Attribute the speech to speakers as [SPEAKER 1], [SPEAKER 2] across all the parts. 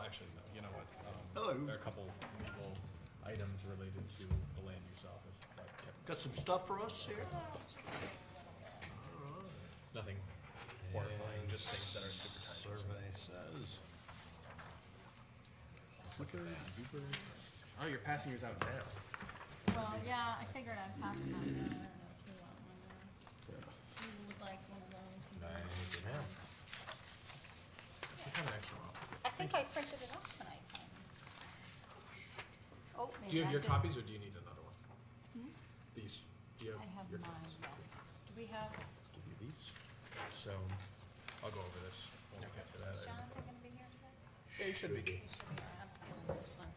[SPEAKER 1] actually, no, you know what?
[SPEAKER 2] Hello.
[SPEAKER 1] There are a couple legal items related to the land use office. That kept-
[SPEAKER 2] Got some stuff for us here?
[SPEAKER 1] Nothing horrifying, just things that are super tiny.
[SPEAKER 2] Survey says.
[SPEAKER 1] Oh, you're passing yours out now.
[SPEAKER 3] Well, yeah, I figured I'd pass them out. I don't know if you want one or you would like one of those.
[SPEAKER 1] You have an extra one.
[SPEAKER 3] I think I printed it off tonight. Oh,
[SPEAKER 1] Do you have your
[SPEAKER 3] maybe I
[SPEAKER 1] copies or do you need another one?
[SPEAKER 3] Hmm?
[SPEAKER 1] These, do you have
[SPEAKER 3] I have
[SPEAKER 1] your
[SPEAKER 3] mine,
[SPEAKER 1] copies?
[SPEAKER 3] yes. Do we have,
[SPEAKER 1] Give you these. So, I'll go over this when we get to that.
[SPEAKER 3] is
[SPEAKER 1] item.
[SPEAKER 3] Jonathan gonna be here today?
[SPEAKER 1] Yeah, you should be.
[SPEAKER 3] He should be. I'm stealing this one.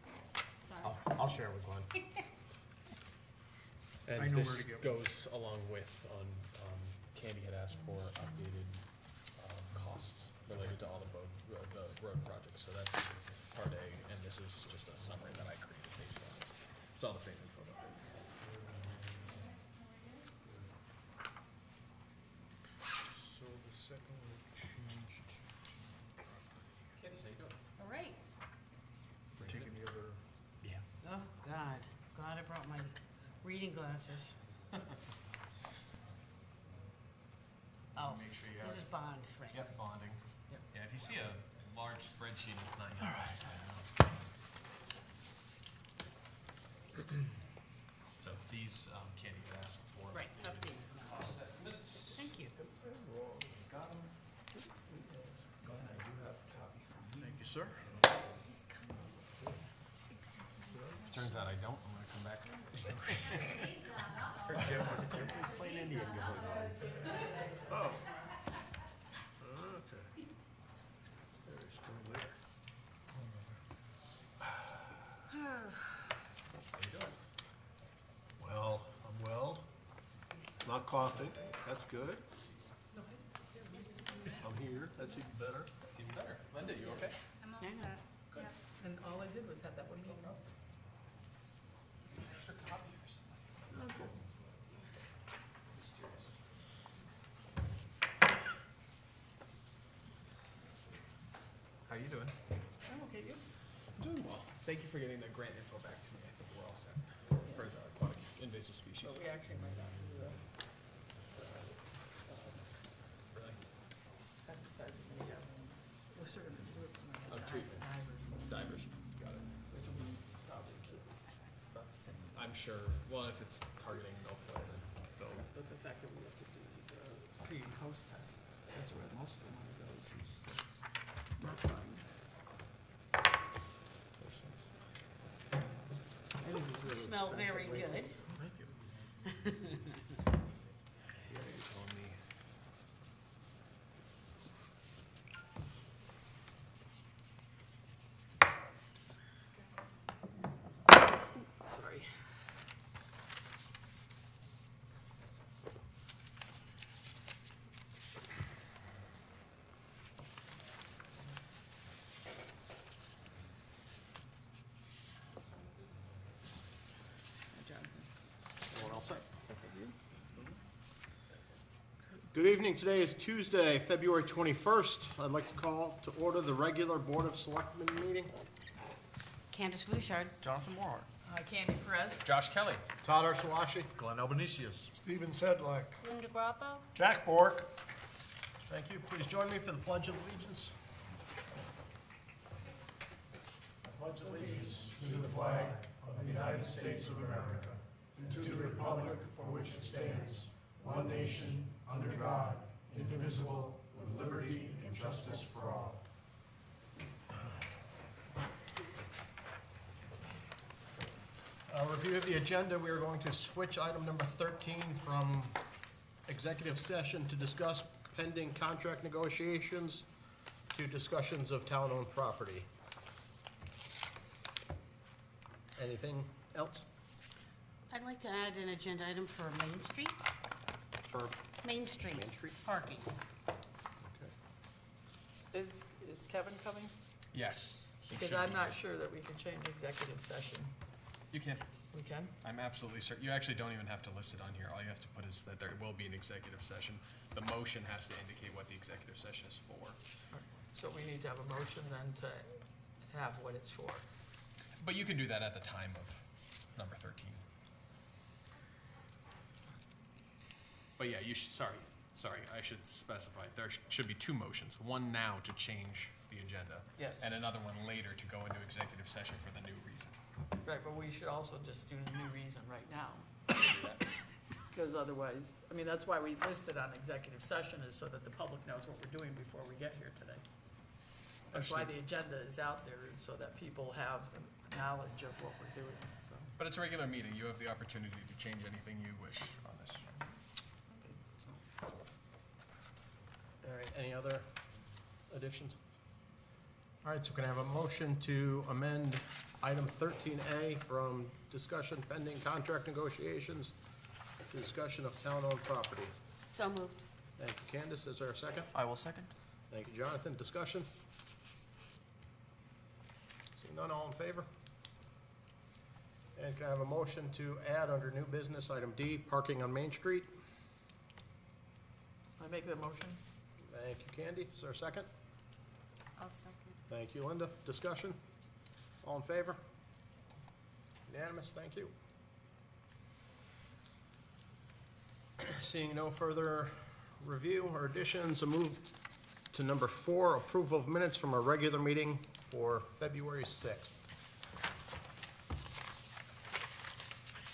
[SPEAKER 3] Sorry.
[SPEAKER 4] I'll share with Glenn.
[SPEAKER 1] And
[SPEAKER 4] I know
[SPEAKER 1] this
[SPEAKER 4] where to go.
[SPEAKER 1] goes along with, Candy had asked for updated, costs related to all the road projects, so that's part A, and this is just a summary that I created based on it. It's all the same info though.
[SPEAKER 4] So the second one changed.
[SPEAKER 1] Candy, how you doing?
[SPEAKER 3] All right.
[SPEAKER 4] Taking the other.
[SPEAKER 1] Yeah.
[SPEAKER 5] Oh, God. Glad I brought my reading glasses. Oh,
[SPEAKER 1] Make sure you
[SPEAKER 5] this is bond, right?
[SPEAKER 1] Yep, bonding.
[SPEAKER 5] Yep.
[SPEAKER 1] Yeah, if you see a large spreadsheet, it's not yet. So these, Candy had asked for.
[SPEAKER 5] Right, update.
[SPEAKER 1] Cost estimates.
[SPEAKER 5] Thank you.
[SPEAKER 1] Got 'em. Go ahead, I do have a copy for you.
[SPEAKER 4] Thank you, sir.
[SPEAKER 3] He's coming.
[SPEAKER 1] Turns out I don't, I'm gonna come back.
[SPEAKER 4] Plain Indian going on. Oh. Okay. There's coming later.
[SPEAKER 1] How you doing?
[SPEAKER 2] Well, I'm well. Not coughing. That's good. I'm here. That's even better.
[SPEAKER 1] It's even better. Linda, you okay?
[SPEAKER 3] I'm all
[SPEAKER 5] Yeah.
[SPEAKER 3] set.
[SPEAKER 1] Good.
[SPEAKER 6] And all I did was have that one meeting.
[SPEAKER 1] Extra copy for somebody. Mysterious. How you doing?
[SPEAKER 6] I'm okay, you?
[SPEAKER 1] I'm doing well. Thank you for getting the grant info back to me. I think we're all set for the aquatic invasive species.
[SPEAKER 6] But we actually might not do the
[SPEAKER 1] Really?
[SPEAKER 6] pesticides, we have, we're sort of gonna do it from
[SPEAKER 1] Oh,
[SPEAKER 6] the
[SPEAKER 1] treatment. Divers. Got it.
[SPEAKER 6] which will be probably keep, it's about the same.
[SPEAKER 1] I'm sure, well, if it's targeting no flight, then they'll,
[SPEAKER 6] But the fact that we have to do the pre and post test, that's where most of the money goes, is not fun.
[SPEAKER 1] makes sense.
[SPEAKER 6] I think it's really
[SPEAKER 5] Smell
[SPEAKER 6] expensive
[SPEAKER 5] very
[SPEAKER 6] lately.
[SPEAKER 5] good.
[SPEAKER 1] Thank you. Yeah, you're telling me.
[SPEAKER 6] Sorry. Jonathan.
[SPEAKER 2] Everyone all set? Good evening. Today is Tuesday, February 21st. I'd like to call to order the regular Board of Selectmen meeting.
[SPEAKER 5] Candace Bouchard.
[SPEAKER 4] Jonathan Moore.
[SPEAKER 6] Candy Perez.
[SPEAKER 1] Josh Kelly.
[SPEAKER 2] Todd Archelashi.
[SPEAKER 4] Glenn Albanesius.
[SPEAKER 2] Stephen Sedlak.
[SPEAKER 3] Linda Grappo?
[SPEAKER 2] Jack Bork. Thank you. Please join me for the Pledge of Allegiance. I pledge allegiance
[SPEAKER 7] to the flag of the United States of America, and to the republic for which it stands, one nation, under God, indivisible, with liberty and justice for all.
[SPEAKER 2] Review of the agenda, we are going to switch item number 13 from executive session to discuss pending contract negotiations to discussions of town-owned property. Anything else?
[SPEAKER 5] I'd like to add an agenda item for Main Street.
[SPEAKER 2] For
[SPEAKER 5] Main Street.
[SPEAKER 2] Main Street?
[SPEAKER 5] Parking.
[SPEAKER 2] Okay.
[SPEAKER 6] Is Kevin coming?
[SPEAKER 1] Yes.
[SPEAKER 6] Because I'm not sure that we can change executive session.
[SPEAKER 1] You can.
[SPEAKER 6] We can?
[SPEAKER 1] I'm absolutely certain. You actually don't even have to list it on here. All you have to put is that there will be an executive session. The motion has to indicate what the executive session is for.
[SPEAKER 6] So we need to have a motion then to have what it's for.
[SPEAKER 1] But you can do that at the time of number 13. But yeah, sorry, I should specify, there should be two motions, one now to change the agenda.
[SPEAKER 6] Yes.
[SPEAKER 1] And another one later to go into executive session for the new reason.
[SPEAKER 6] Right, but we should also just do the new reason right now. Because otherwise, I mean, that's why we listed on executive session, is so that the public knows what we're doing before we get here today. That's why the agenda is out there, is so that people have knowledge of what we're doing, so.
[SPEAKER 1] But it's a regular meeting, you have the opportunity to change anything you wish on this.
[SPEAKER 2] All right, any other additions? All right, so can I have a motion to amend item 13A from discussion pending contract negotiations to discussion of town-owned property?
[SPEAKER 5] So moved.
[SPEAKER 2] Thank you, Candace. Is there a second?
[SPEAKER 6] I will second.
[SPEAKER 2] Thank you, Jonathan. Discussion? Seeing none, all in favor? And can I have a motion to add under new business, item D, parking on Main Street?
[SPEAKER 6] I make the motion?
[SPEAKER 2] Thank you, Candy. Is there a second?
[SPEAKER 5] I'll second.
[SPEAKER 2] Thank you, Linda. Discussion? All in favor? Unanimous, thank you. Seeing no further review or additions, a move to number 4, approval of minutes from our regular meeting for February 6th.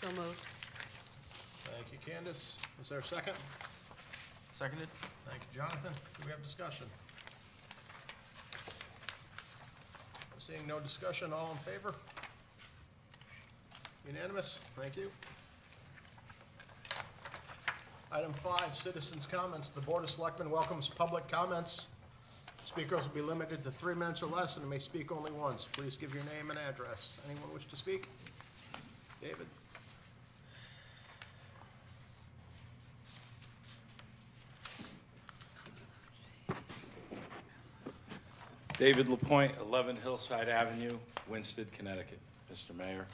[SPEAKER 5] So moved.
[SPEAKER 2] Thank you, Candace. Is there a second?
[SPEAKER 6] Seconded.
[SPEAKER 2] Thank you, Jonathan. Do we have discussion? Seeing no discussion, all in favor? Unanimous, thank you. Item 5, citizens' comments. The Board of Selectmen welcomes public comments. Speakers will be limited to 3 minutes or less and may speak only once. Please give your name and address. Anyone wish to speak? David?
[SPEAKER 8] David LaPointe, 11 Hillside Avenue, Winston, Connecticut. Mr. Mayor.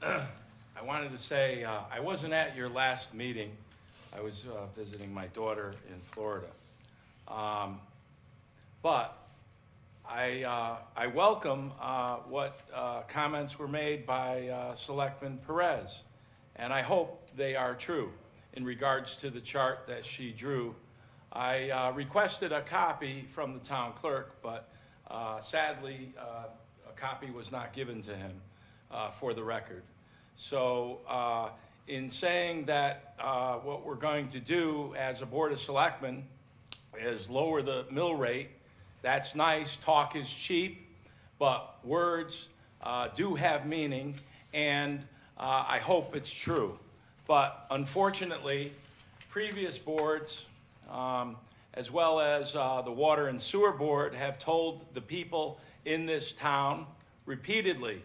[SPEAKER 8] I wanted to say, I wasn't at your last meeting. I was visiting my daughter in Florida. But I welcome what comments were made by Selectman Perez, and I hope they are true in regards to the chart that she drew. I requested a copy from the town clerk, but sadly, a copy was not given to him for the record. So in saying that what we're going to do as a Board of Selectmen is lower the mill rate, that's nice, talk is cheap, but words do have meaning, and I hope it's true. But unfortunately, previous boards, as well as the Water and Sewer Board, have told the people in this town repeatedly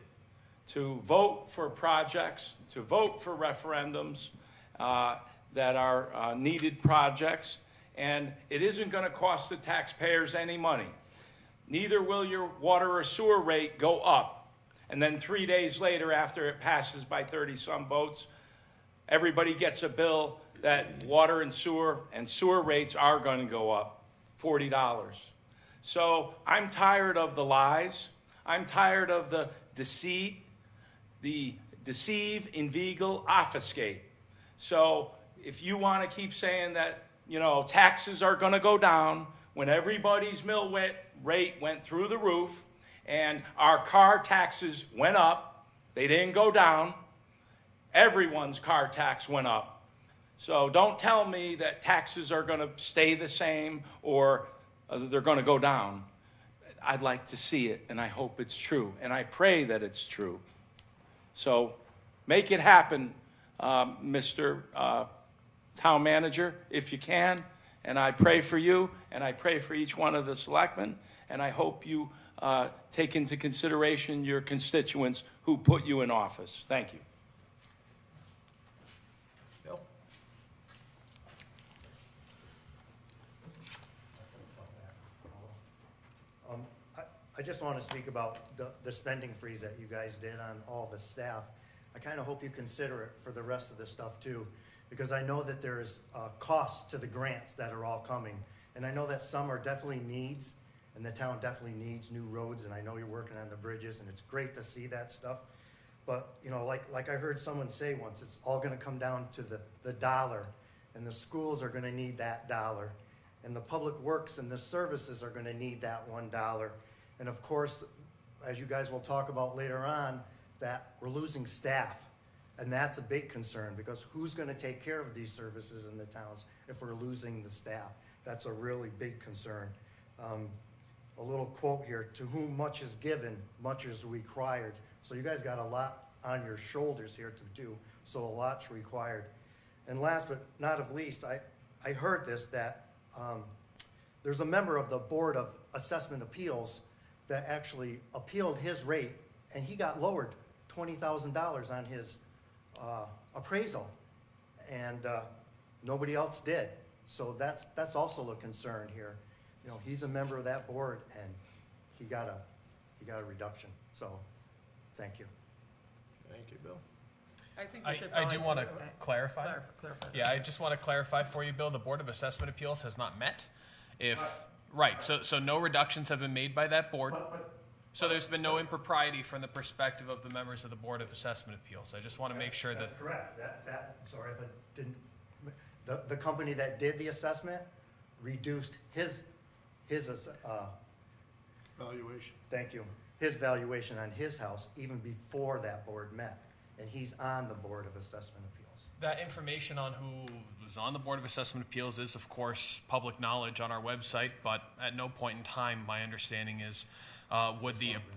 [SPEAKER 8] to vote for projects, to vote for referendums that are needed projects, and it isn't going to cost the taxpayers any money. Neither will your water or sewer rate go up, and then 3 days later, after it passes by 30-some votes, everybody gets a bill that water and sewer rates are going to go up $40. So I'm tired of the lies. I'm tired of the deceit, the deceive, inveigle, obfuscate. So if you want to keep saying that, you know, taxes are going to go down when everybody's mill rate went through the roof and our car taxes went up, they didn't go down. Everyone's car tax went up. So don't tell me that taxes are going to stay the same or they're going to go down. I'd like to see it, and I hope it's true, and I pray that it's true. So make it happen, Mr. Town Manager, if you can, and I pray for you, and I pray for each one of the selectmen, and I hope you take into consideration your constituents who put you in office. Thank you.
[SPEAKER 2] Bill?
[SPEAKER 9] I just want to speak about the spending freeze that you guys did on all the staff. I kind of hope you consider it for the rest of the stuff too, because I know that there's costs to the grants that are all coming. And I know that some are definitely needs, and the town definitely needs new roads, and I know you're working on the bridges, and it's great to see that stuff. But, you know, like I heard someone say once, it's all gonna come down to the dollar, and the schools are gonna need that dollar, and the public works and the services are gonna need that $1. And of course, as you guys will talk about later on, that we're losing staff. And that's a big concern, because who's gonna take care of these services in the towns if we're losing the staff? That's a really big concern. A little quote here, "To whom much is given, much is required." So you guys got a lot on your shoulders here to do, so a lot's required. And last but not of least, I heard this, that there's a member of the Board of Assessment Appeals that actually appealed his rate, and he got lowered $20,000 on his appraisal, and nobody else did. So that's also a concern here. You know, he's a member of that board, and he got a reduction. So, thank you.
[SPEAKER 2] Thank you, Bill.
[SPEAKER 6] I think we should
[SPEAKER 1] I do
[SPEAKER 6] probably-
[SPEAKER 1] want to
[SPEAKER 6] okay.
[SPEAKER 1] clarify.
[SPEAKER 6] Clarify.
[SPEAKER 1] Yeah, I just want to clarify for you, Bill, the Board of Assessment Appeals has not met. Right, so no reductions have been made by that board. So there's been no impropriety from the perspective of the members of the Board of Assessment Appeals. I just want to make sure that,
[SPEAKER 9] That's correct. Sorry if I didn't, the company that did the assessment reduced his
[SPEAKER 7] Valuation.
[SPEAKER 9] thank you, his valuation on his house even before that board met. And he's on the Board of Assessment Appeals.
[SPEAKER 1] that information on who was on the Board of Assessment Appeals is, of course, public knowledge on our website, but at no point in time, my understanding is,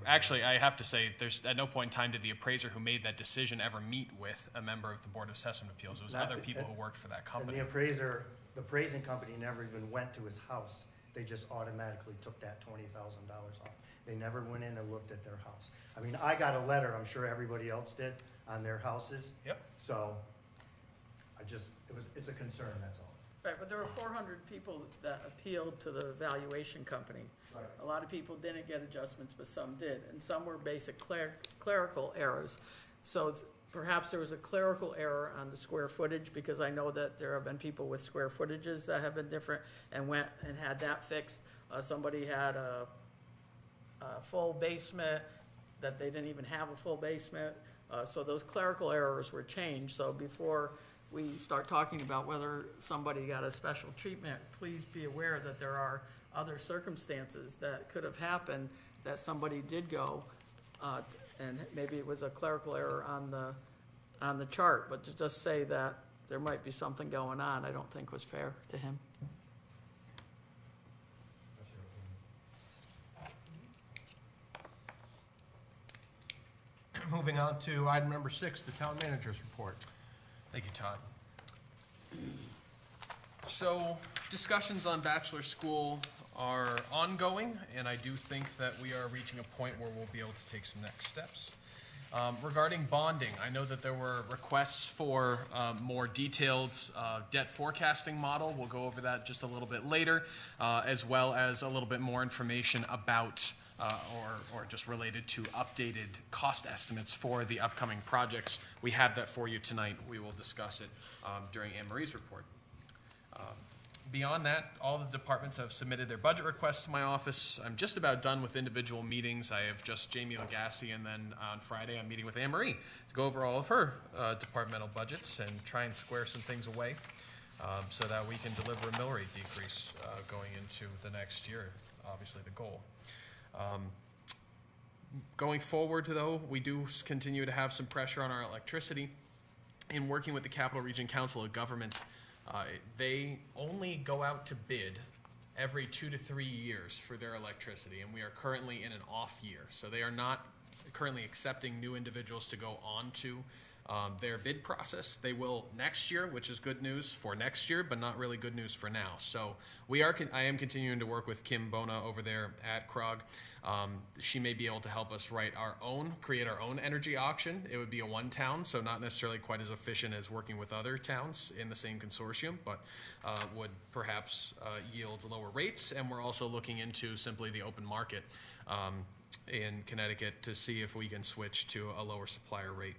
[SPEAKER 1] actually, I have to say, at no point in time did the appraiser who made that decision ever meet with a member of the Board of Assessment Appeals. It was other people who worked for that
[SPEAKER 9] And
[SPEAKER 1] company.
[SPEAKER 9] the appraising company never even went to his house. They just automatically took that $20,000 off. They never went in and looked at their house. I mean, I got a letter, I'm sure everybody else did, on their houses.
[SPEAKER 1] Yep.
[SPEAKER 9] So, it's a concern, that's all.
[SPEAKER 6] Right, but there were 400 people that appealed to the valuation company.
[SPEAKER 9] Right.
[SPEAKER 6] A lot of people didn't get adjustments, but some did, and some were basic clerical errors. So perhaps there was a clerical error on the square footage, because I know that there have been people with square footages that have been different and went and had that fixed. Somebody had a full basement that they didn't even have a full basement. So those clerical errors were changed. So before we start talking about whether somebody got a special treatment, please be aware that there are other circumstances that could have happened, that somebody did go, and maybe it was a clerical error on the chart, but to just say that there might be something going on, I don't think was fair to him.
[SPEAKER 2] Moving on to item number 6, the town manager's report.
[SPEAKER 1] Thank you, Todd. So, discussions on bachelor school are ongoing, and I do think that we are reaching a point where we'll be able to take some next steps. Regarding bonding, I know that there were requests for more detailed debt forecasting model. We'll go over that just a little bit later, as well as a little bit more information about or just related to updated cost estimates for the upcoming projects. We have that for you tonight. We will discuss it during Anne Marie's report. Beyond that, all the departments have submitted their budget requests to my office. I'm just about done with individual meetings. I have just Jamie Legassi, and then on Friday I'm meeting with Anne Marie to go over all of her departmental budgets and try and square some things away so that we can deliver a mill rate decrease going into the next year. It's obviously the goal. Going forward, though, we do continue to have some pressure on our electricity. In working with the Capital Region Council of Governments, they only go out to bid every 2 to 3 years for their electricity, and we are currently in an off year. So they are not currently accepting new individuals to go on to their bid process. They will next year, which is good news for next year, but not really good news for now. So I am continuing to work with Kim Bona over there at CROG. She may be able to help us create our own energy auction. It would be a one town, so not necessarily quite as efficient as working with other towns in the same consortium, but would perhaps yield lower rates. And we're also looking into simply the open market in Connecticut to see if we can switch to a lower supplier rate.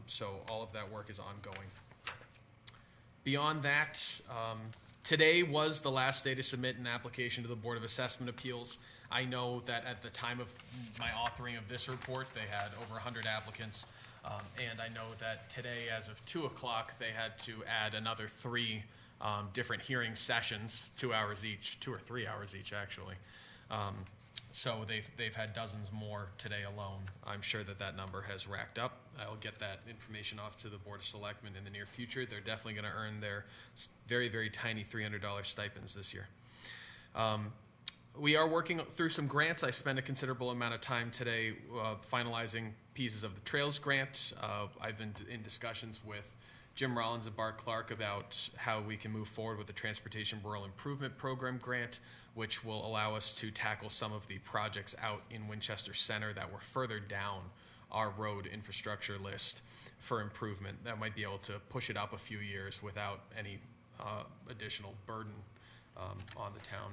[SPEAKER 1] So all of that work is ongoing. Beyond that, Today was the last day to submit an application to the Board of Assessment Appeals. I know that at the time of my authoring of this report, they had over 100 applicants. And I know that today, as of 2 o'clock, they had to add another 3 different hearing sessions, 2 hours each, 2 or 3 hours each, actually. So they've had dozens more today alone. I'm sure that number has racked up. I'll get that information off to the Board of Selectmen in the near future. They're definitely going to earn their very, very tiny $300 stipends this year. We are working through some grants. I spent a considerable amount of time today finalizing pieces of the Trails grant. I've been in discussions with Jim Rollins and Bart Clark about how we can move forward with the Transportation Rural Improvement Program grant, which will allow us to tackle some of the projects out in Winchester Center that were further down our road infrastructure list for improvement. That might be able to push it up a few years without any additional burden on the town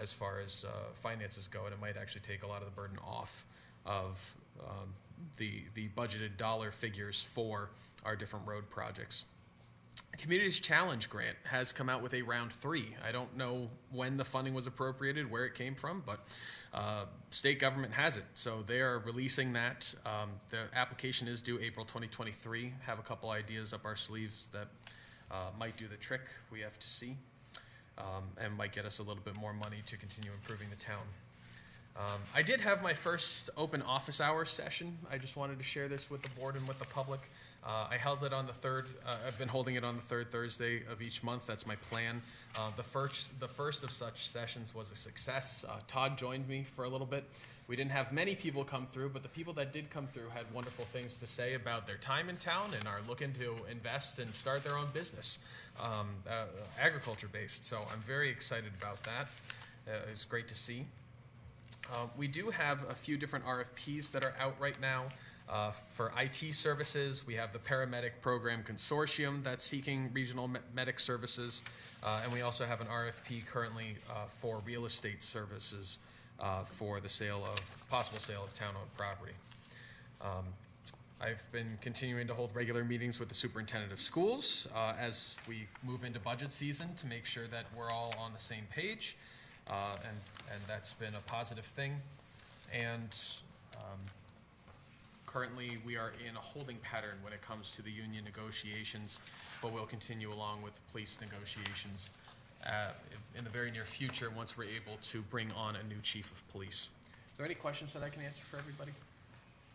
[SPEAKER 1] as far as finances go, and it might actually take a lot of the burden off of the budgeted dollar figures for our different road projects. Communities Challenge Grant has come out with a round 3. I don't know when the funding was appropriated, where it came from, but state government has it. So they are releasing that. The application is due April 2023. Have a couple ideas up our sleeves that might do the trick. We have to see. And might get us a little bit more money to continue improving the town. I did have my first open office hours session. I just wanted to share this with the board and with the public. I held it on the third, I've been holding it on the third Thursday of each month. That's my plan. The first of such sessions was a success. Todd joined me for a little bit. We didn't have many people come through, but the people that did come through had wonderful things to say about their time in town and are looking to invest and start their own business, agriculture-based. So I'm very excited about that. It's great to see. We do have a few different RFPs that are out right now. For IT services, we have the Paramedic Program Consortium that's seeking regional medic services, and we also have an RFP currently for real estate services for the possible sale of town-owned property. I've been continuing to hold regular meetings with the superintendent of schools as we move into budget season to make sure that we're all on the same page, and that's been a positive thing. And currently, we are in a holding pattern when it comes to the union negotiations, but we'll continue along with police negotiations in the very near future once we're able to bring on a new chief of police. Are there any questions that I can answer for everybody?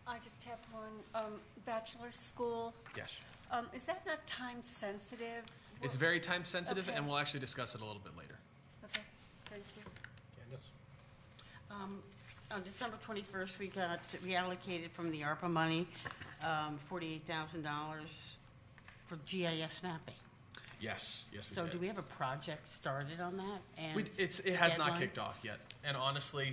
[SPEAKER 10] I just have one. Bachelor school,
[SPEAKER 1] Yes.
[SPEAKER 10] is that not time sensitive?
[SPEAKER 1] It's very time sensitive,
[SPEAKER 10] Okay.
[SPEAKER 1] and we'll actually discuss it a little bit later.
[SPEAKER 10] Okay, thank you.
[SPEAKER 2] Candace?
[SPEAKER 5] On December 21st, we got reallocated from the ARPA money, $48,000 for GIS mapping.
[SPEAKER 1] Yes, we
[SPEAKER 5] So
[SPEAKER 1] did.
[SPEAKER 5] do we have a project started on that? And
[SPEAKER 1] It has not
[SPEAKER 5] deadline?
[SPEAKER 1] kicked off yet, and honestly,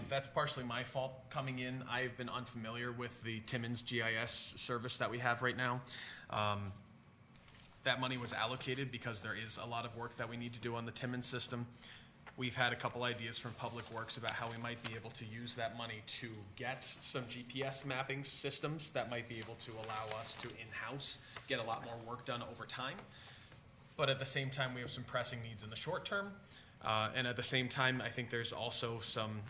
[SPEAKER 1] that's partially my fault coming in. I've been unfamiliar with the Timmins GIS service that we have right now. That money was allocated because there is a lot of work that we need to do on the Timmins system. We've had a couple ideas from Public Works about how we might be able to use that money to get some GPS mapping systems that might be able to allow us to in-house get a lot more work done over time. But at the same time, we have some pressing needs in the short term. And at the same time, I think there's also some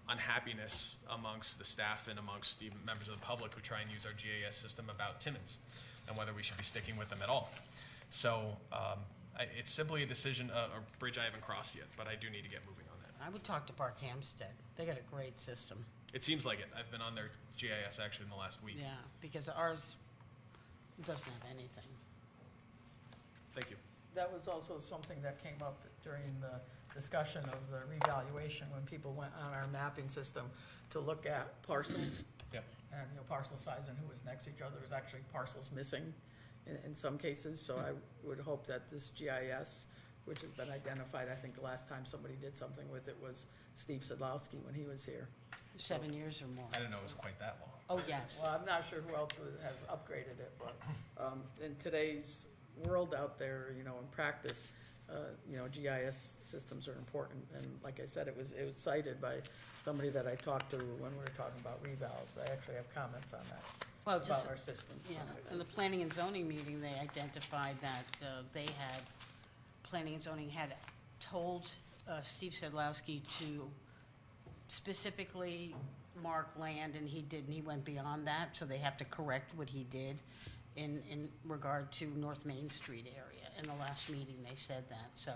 [SPEAKER 1] unhappiness amongst the staff and amongst even members of the public who try and use our GIS system about Timmins and whether we should be sticking with them at all. So it's simply a decision, a bridge I haven't crossed yet, but I do need to get moving on that.
[SPEAKER 5] I would talk to Park Hampstead. They got a great system.
[SPEAKER 1] It seems like it. I've been on their GIS actually in the last week.
[SPEAKER 5] Yeah, because ours doesn't have anything.
[SPEAKER 1] Thank you.
[SPEAKER 6] That was also something that came up during the discussion of the revaluation, when people went on our mapping system to look at parcels.
[SPEAKER 1] Yep.
[SPEAKER 6] And, parcel size and who was next to each other. There's actually parcels missing in some cases, so I would hope that this GIS, which has been identified, I think the last time somebody did something with it was Steve Sadlowski when he was here.
[SPEAKER 5] 7 years or more.
[SPEAKER 1] I didn't know it was quite that long.
[SPEAKER 5] Oh, yes.
[SPEAKER 6] Well, I'm not sure who else has upgraded it, but in today's world out there, in practice, GIS systems are important. And like I said, it was cited by somebody that I talked to when we were talking about revals. I actually have comments on that,
[SPEAKER 5] Well, just,
[SPEAKER 6] about our systems.
[SPEAKER 5] yeah, in the planning and zoning meeting, they identified that they had Planning and Zoning had told Steve Sedlowski to specifically mark land, and he didn't. He went beyond that, so they have to correct what he did in regard to North Main Street area. In the last meeting, they said that, so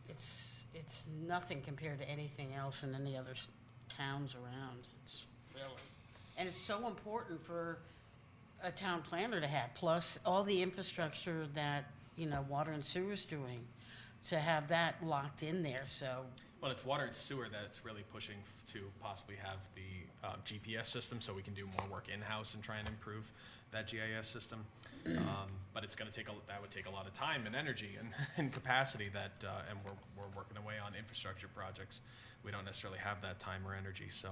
[SPEAKER 5] it's nothing compared to anything else in any other towns around. It's really, and it's so important for a town planner to have, plus all the infrastructure that, you know, water and sewer's doing, to have that locked in there, so.
[SPEAKER 1] Well, it's water and sewer that it's really pushing to possibly have the GPS system, so we can do more work in-house and try and improve that GIS system. But it's going to that would take a lot of time and energy and capacity that, and we're working away on infrastructure projects. We don't necessarily have that time or energy, so.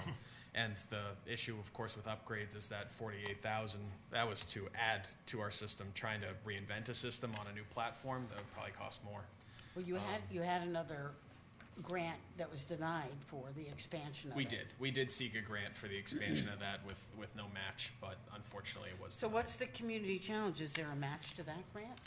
[SPEAKER 1] And the issue, of course, with upgrades is that 48,000, that was to add to our system. Trying to reinvent a system on a new platform, that would probably cost more.
[SPEAKER 5] Well, you had another grant that was denied for the expansion of it.
[SPEAKER 1] We did seek a grant for the expansion of that with no match, but unfortunately it was
[SPEAKER 5] So
[SPEAKER 1] denied.
[SPEAKER 5] what's the community challenge? Is there a match to that grant?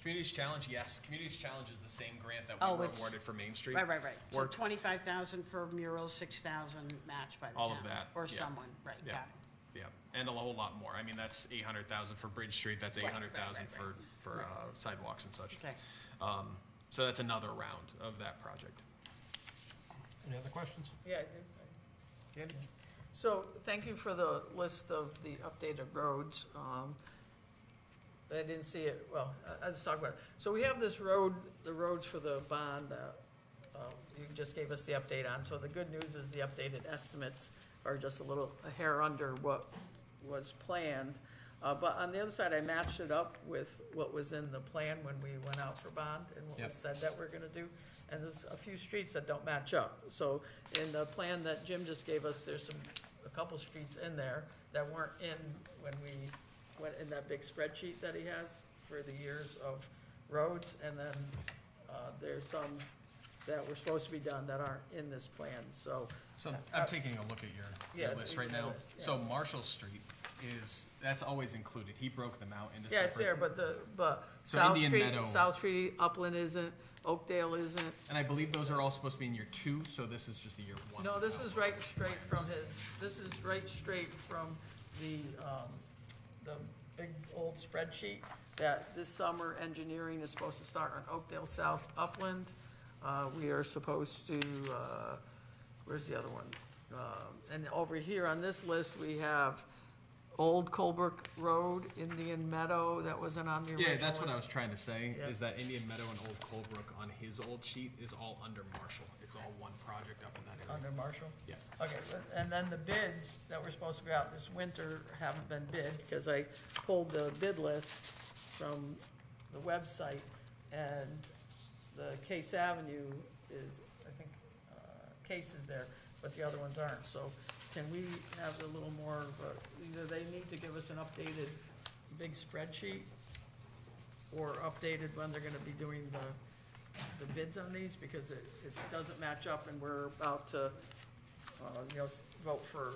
[SPEAKER 1] Communities Challenge, yes. Communities Challenge is the same grant that
[SPEAKER 5] Oh,
[SPEAKER 1] we were
[SPEAKER 5] it's-
[SPEAKER 1] awarded for Main Street.
[SPEAKER 5] Right. So
[SPEAKER 1] We're-
[SPEAKER 5] 25,000 for murals, 6,000 matched by the town.
[SPEAKER 1] All of that,
[SPEAKER 5] Or
[SPEAKER 1] yeah.
[SPEAKER 5] someone, right,
[SPEAKER 1] Yeah.
[SPEAKER 5] got it.
[SPEAKER 1] Yeah, and a whole lot more. I mean, that's 800,000 for Bridge Street, that's
[SPEAKER 5] Right,
[SPEAKER 1] 800,000
[SPEAKER 5] right.
[SPEAKER 1] for sidewalks and such.
[SPEAKER 5] Okay.
[SPEAKER 1] So that's another round of that project.
[SPEAKER 2] Any other questions?
[SPEAKER 6] Yeah, I did. So, thank you for the list of the updated roads. I didn't see it, well, I'll just talk about it. So we have this road, the roads for the bond that you just gave us the update on. So the good news is the updated estimates are just a hair under what was planned. But on the other side, I matched it up with what was in the plan when we went out for bond and what we
[SPEAKER 1] Yep.
[SPEAKER 6] said that we're gonna do. And there's a few streets that don't match up. So in the plan that Jim just gave us, there's a couple streets in there that weren't in when we went in that big spreadsheet that he has for the years of roads. And then there's some that were supposed to be done that aren't in this plan, so.
[SPEAKER 1] So I'm taking a look at your
[SPEAKER 6] Yeah,
[SPEAKER 1] list right
[SPEAKER 6] my
[SPEAKER 1] now.
[SPEAKER 6] list, yeah.
[SPEAKER 1] So Marshall Street that's always included. He broke them out into
[SPEAKER 6] Yeah,
[SPEAKER 1] separate.
[SPEAKER 6] it's there, but
[SPEAKER 1] So
[SPEAKER 6] South
[SPEAKER 1] Indian
[SPEAKER 6] Street,
[SPEAKER 1] Meadow-
[SPEAKER 6] South Street, Upland isn't, Oakdale isn't.
[SPEAKER 1] And I believe those are all supposed to be in year 2, so this is just a year 1.
[SPEAKER 6] No, this is right straight from the big old spreadsheet that this summer engineering is supposed to start on Oakdale South Upland. We are supposed to, where's the other one? And over here on this list, we have Old Colebrook Road, Indian Meadow, that wasn't on the original
[SPEAKER 1] Yeah, that's what I
[SPEAKER 6] list.
[SPEAKER 1] was trying to say,
[SPEAKER 6] Yeah.
[SPEAKER 1] is that Indian Meadow and Old Colebrook on his old sheet is all under Marshall. It's all one project up in that area.
[SPEAKER 6] Under Marshall?
[SPEAKER 1] Yeah.
[SPEAKER 6] Okay, and then the bids that were supposed to go out this winter haven't been bid, because I pulled the bid list from the website, and the Case Avenue is, I think, Case is there, but the other ones aren't, so can we have a little more of a, either they need to give us an updated big spreadsheet, or updated when they're gonna be doing the bids on these, because it doesn't match up, and we're about to, vote for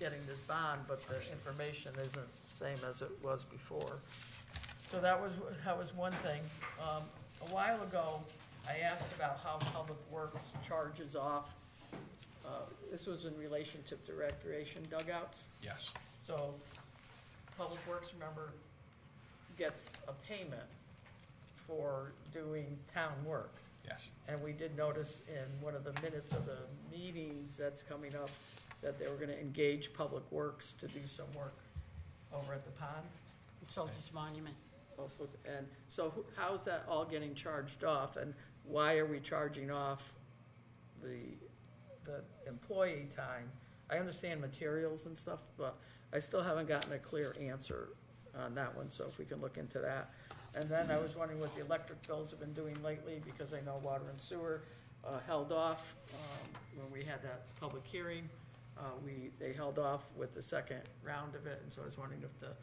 [SPEAKER 6] getting this bond, but the information isn't the same as it was before. So that was one thing. A while ago, I asked about how Public Works charges off. This was in relation to the recreation dugouts.
[SPEAKER 1] Yes.
[SPEAKER 6] So, Public Works, remember, gets a payment for doing town work.
[SPEAKER 1] Yes.
[SPEAKER 6] And we did notice in one of the minutes of the meetings that's coming up, that they were gonna engage Public Works to do some work over at the pond.
[SPEAKER 5] Soldiers Monument.
[SPEAKER 6] Also, and so how's that all getting charged off, and why are we charging off the employee time? I understand materials and stuff, but I still haven't gotten a clear answer on that one, so if we can look into that. And then I was wondering what the electric bills have been doing lately, because I know water and sewer held off when we had that public hearing. They held off with the second round of it, and so I was wondering if the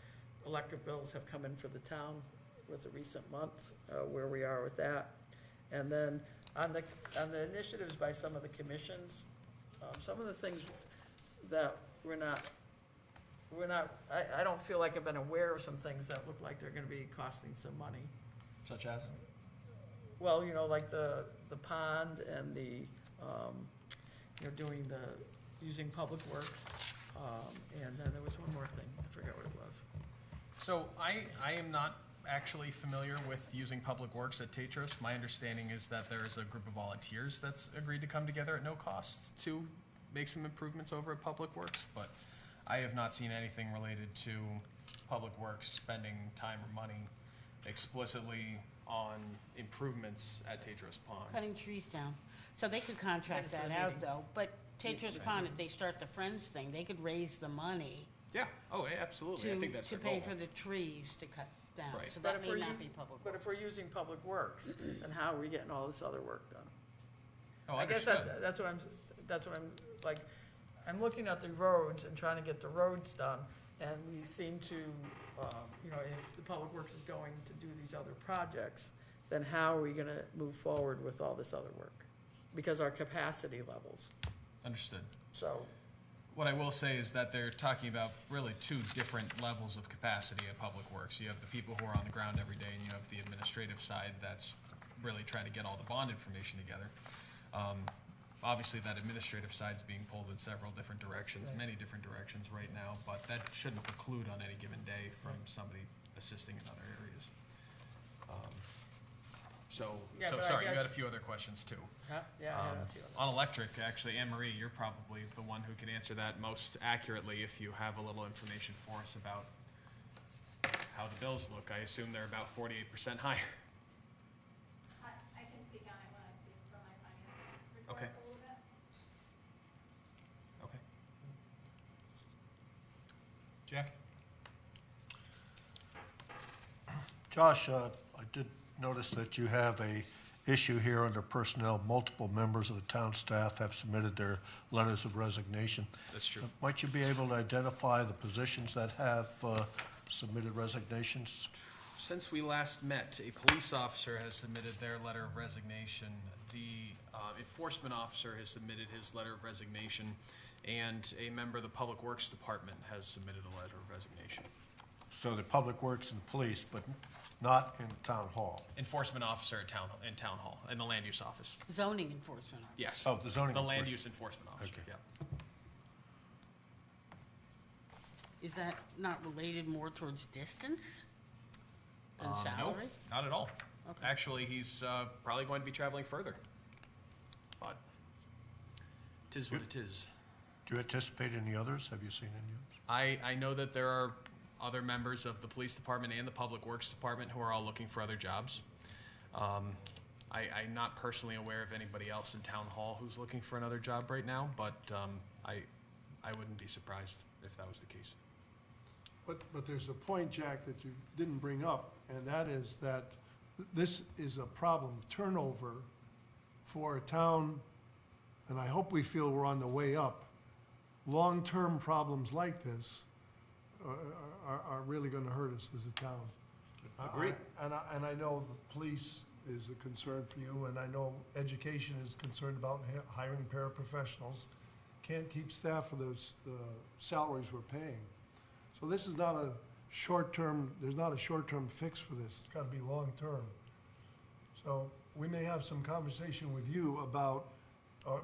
[SPEAKER 6] electric bills have come in for the town with the recent month, where we are with that. And then on the initiatives by some of the commissions, some of the things that I don't feel like I've been aware of some things that look like they're gonna be costing some money.
[SPEAKER 1] Such as?
[SPEAKER 6] Well, you know, like the pond and the, you know, doing the, using public works. And then there was one more thing, I forgot what it was.
[SPEAKER 1] So I am not actually familiar with using Public Works at Tetros. My understanding is that there is a group of volunteers that's agreed to come together at no cost to make some improvements over at Public Works, but I have not seen anything related to Public Works spending time or money explicitly on improvements at Tetros Pond.
[SPEAKER 5] Cutting trees down. So they could contract
[SPEAKER 6] Minutes of
[SPEAKER 5] that
[SPEAKER 6] the
[SPEAKER 5] out
[SPEAKER 6] meeting.
[SPEAKER 5] though, but Tetros Pond, if they start the Friends thing, they could raise the money
[SPEAKER 1] Yeah, oh, yeah, absolutely, I think that's
[SPEAKER 5] to
[SPEAKER 1] their
[SPEAKER 5] pay
[SPEAKER 1] goal.
[SPEAKER 5] for the trees to cut down.
[SPEAKER 1] Right.
[SPEAKER 5] So
[SPEAKER 6] But
[SPEAKER 5] that
[SPEAKER 6] if
[SPEAKER 5] may
[SPEAKER 6] we're
[SPEAKER 5] not
[SPEAKER 6] u-
[SPEAKER 5] be Public
[SPEAKER 6] But
[SPEAKER 5] Works.
[SPEAKER 6] if we're using public works, then how are we getting all this other work done?
[SPEAKER 1] Oh,
[SPEAKER 6] I guess
[SPEAKER 1] understood.
[SPEAKER 6] that's what I'm, like, I'm looking at the roads and trying to get the roads done, and we seem to, you know, if the public works is going to do these other projects, then how are we gonna move forward with all this other work? Because our capacity levels,
[SPEAKER 1] Understood.
[SPEAKER 6] so,
[SPEAKER 1] What I will say is that they're talking about really two different levels of capacity at Public Works. You have the people who are on the ground every day, and you have the administrative side that's really trying to get all the bond information together. Obviously, that administrative side's being pulled in several different directions,
[SPEAKER 6] Right.
[SPEAKER 1] many different directions right now, but that shouldn't preclude on any given day from somebody assisting in other areas.
[SPEAKER 6] Yeah, but I
[SPEAKER 1] Sorry, you had a
[SPEAKER 6] guess-
[SPEAKER 1] few other questions too.
[SPEAKER 6] yeah, I had a few
[SPEAKER 1] On
[SPEAKER 6] others.
[SPEAKER 1] electric, actually, Anne Marie, you're probably the one who can answer that most accurately if you have a little information for us about how the bills look. I assume they're about 48% higher.
[SPEAKER 3] I can speak on it when I speak from my finance report
[SPEAKER 1] Okay.
[SPEAKER 3] a little bit.
[SPEAKER 1] Okay. Jack?
[SPEAKER 7] Josh, I did notice that you have a issue here under personnel. Multiple members of the town staff have submitted their letters of resignation.
[SPEAKER 1] That's true.
[SPEAKER 7] Might you be able to identify the positions that have submitted resignations?
[SPEAKER 1] Since we last met, a police officer has submitted their letter of resignation. The enforcement officer has submitted his letter of resignation, and a member of the Public Works Department has submitted a letter of resignation.
[SPEAKER 7] So the Public Works and Police, but not in Town Hall?
[SPEAKER 1] Enforcement officer at in town hall, in the land use office.
[SPEAKER 5] Zoning enforcement officer.
[SPEAKER 1] Yes.
[SPEAKER 7] Oh, the zoning
[SPEAKER 1] The land
[SPEAKER 7] enforcement.
[SPEAKER 1] use enforcement officer,
[SPEAKER 7] Okay.
[SPEAKER 1] yeah.
[SPEAKER 5] Is that not related more towards distance than salary?
[SPEAKER 1] No, not at all.
[SPEAKER 5] Okay.
[SPEAKER 1] Actually, he's probably going to be traveling further. But tis what it is.
[SPEAKER 7] Do you anticipate any others? Have you seen any others?
[SPEAKER 1] I know that there are other members of the police department and the public works department who are all looking for other jobs. I'm not personally aware of anybody else in town hall who's looking for another job right now, but I wouldn't be surprised if that was the case.
[SPEAKER 11] But there's a point, Jack, that you didn't bring up, and that is that this is a problem, turnover for a town, and I hope we feel we're on the way up. Long-term problems like this are really gonna hurt us as a town.
[SPEAKER 7] Agreed.
[SPEAKER 11] And I know the police is a concern for you, and I know education is concerned about hiring paraprofessionals. Can't keep staff for the salaries we're paying. So this is not a short-term, there's not a short-term fix for this. It's gotta be long-term. So we may have some conversation with you about,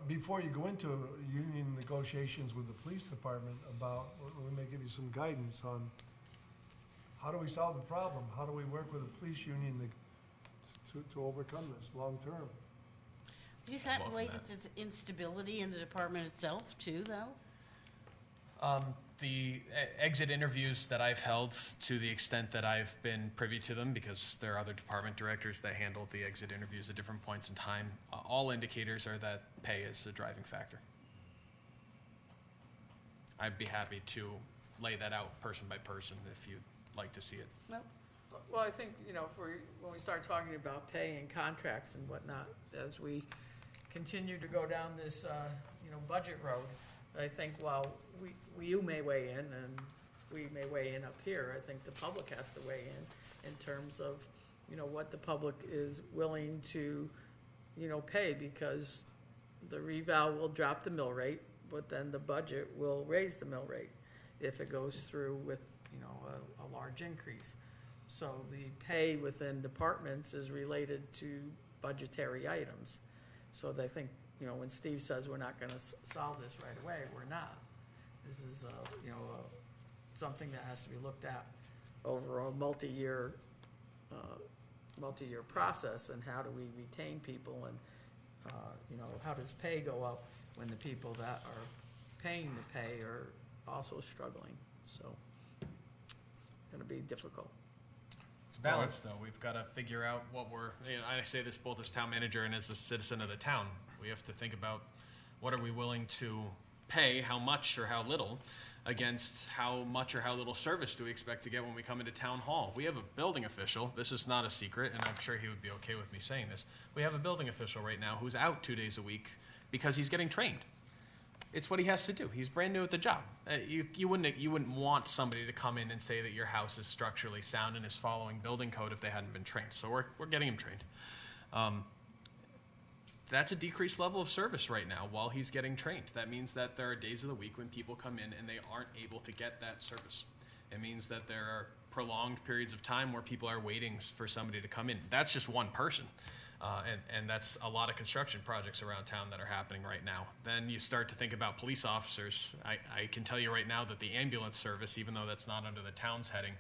[SPEAKER 11] before you go into union negotiations with the police department about, we may give you some guidance on how do we solve the problem? How do we work with the police union to overcome this long-term?
[SPEAKER 5] Is that
[SPEAKER 1] Welcome
[SPEAKER 5] related to instability in the department itself too, though?
[SPEAKER 1] The exit interviews that I've held, to the extent that I've been privy to them, because there are other department directors that handle the exit interviews at different points in time, all indicators are that pay is a driving factor. I'd be happy to lay that out person by person if you'd like to see it.
[SPEAKER 5] Nope.
[SPEAKER 6] Well, I think, you know, when we start talking about pay and contracts and whatnot, as we continue to go down this, you know, budget road, I think while you may weigh in and we may weigh in up here, I think the public has to weigh in terms of, you know, what the public is willing to, you know, pay, because the reval will drop the mill rate, but then the budget will raise the mill rate if it goes through with, you know, a large increase. So the pay within departments is related to budgetary items. So they think, you know, when Steve says we're not gonna solve this right away, we're not. This is, you know, something that has to be looked at over a multi-year process, and how do we retain people, and, you know, how does pay go up when the people that are paying the pay are also struggling? So it's gonna be difficult.
[SPEAKER 1] It's a balance, though. We've got to figure out what we're, you know, I say this both as town manager and as a citizen of the town. We have to think about what are we willing to pay, how much or how little, against how much or how little service do we expect to get when we come into town hall. We have a building official, this is not a secret, and I'm sure he would be okay with me saying this. We have a building official right now who's out 2 days a week because he's getting trained. It's what he has to do. He's brand new at the job. You wouldn't want somebody to come in and say that your house is structurally sound and is following building code if they hadn't been trained. So we're getting him trained. That's a decreased level of service right now while he's getting trained. That means that there are days of the week when people come in and they aren't able to get that service. It means that there are prolonged periods of time where people are waiting for somebody to come in. That's just one person. And that's a lot of construction projects around town that are happening right now. Then you start to think about police officers. I can tell you right now that the ambulance service, even though that's not under the town's heading,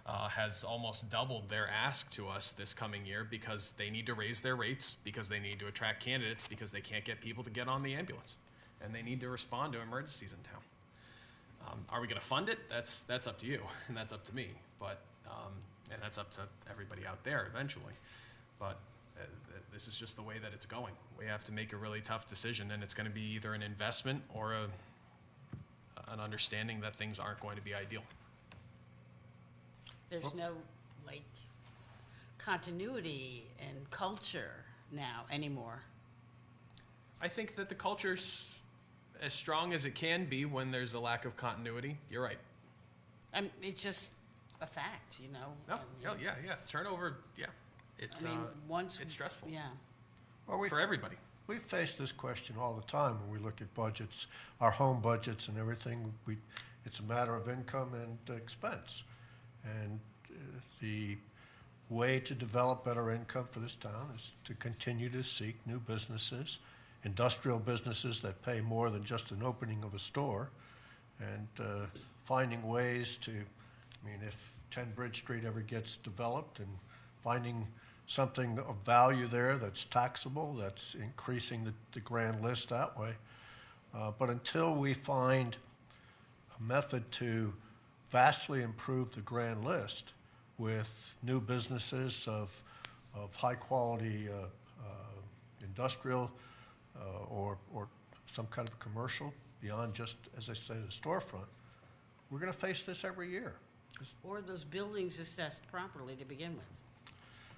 [SPEAKER 1] has almost doubled their ask to us this coming year because they need to raise their rates, because they need to attract candidates, because they can't get people to get on the ambulance. And they need to respond to emergencies in town. Are we going to fund it? That's up to you, and that's up to me. But and that's up to everybody out there eventually. But this is just the way that it's going. We have to make a really tough decision, and it's going to be either an investment or an understanding that things aren't going to be ideal.
[SPEAKER 5] There's no, like, continuity and culture now anymore.
[SPEAKER 1] I think that the culture's as strong as it can be when there's a lack of continuity. You're right.
[SPEAKER 5] It's just a fact, you know?
[SPEAKER 1] No, yeah. Turnover, yeah. It's stressful.
[SPEAKER 5] Yeah.
[SPEAKER 11] Well,
[SPEAKER 1] for everybody.
[SPEAKER 11] We face this question all the time when we look at budgets, our home budgets and everything. It's a matter of income and expense. And the way to develop better income for this town is to continue to seek new businesses, industrial businesses that pay more than just an opening of a store, and finding ways to, if 10 Bridge Street ever gets developed, and finding something of value there that's taxable, that's increasing the grand list that way. But until we find a method to vastly improve the grand list with new businesses of high quality industrial or some kind of commercial beyond just, as I say, the storefront, we're going to face this every year.
[SPEAKER 5] Or those buildings assessed properly to begin with,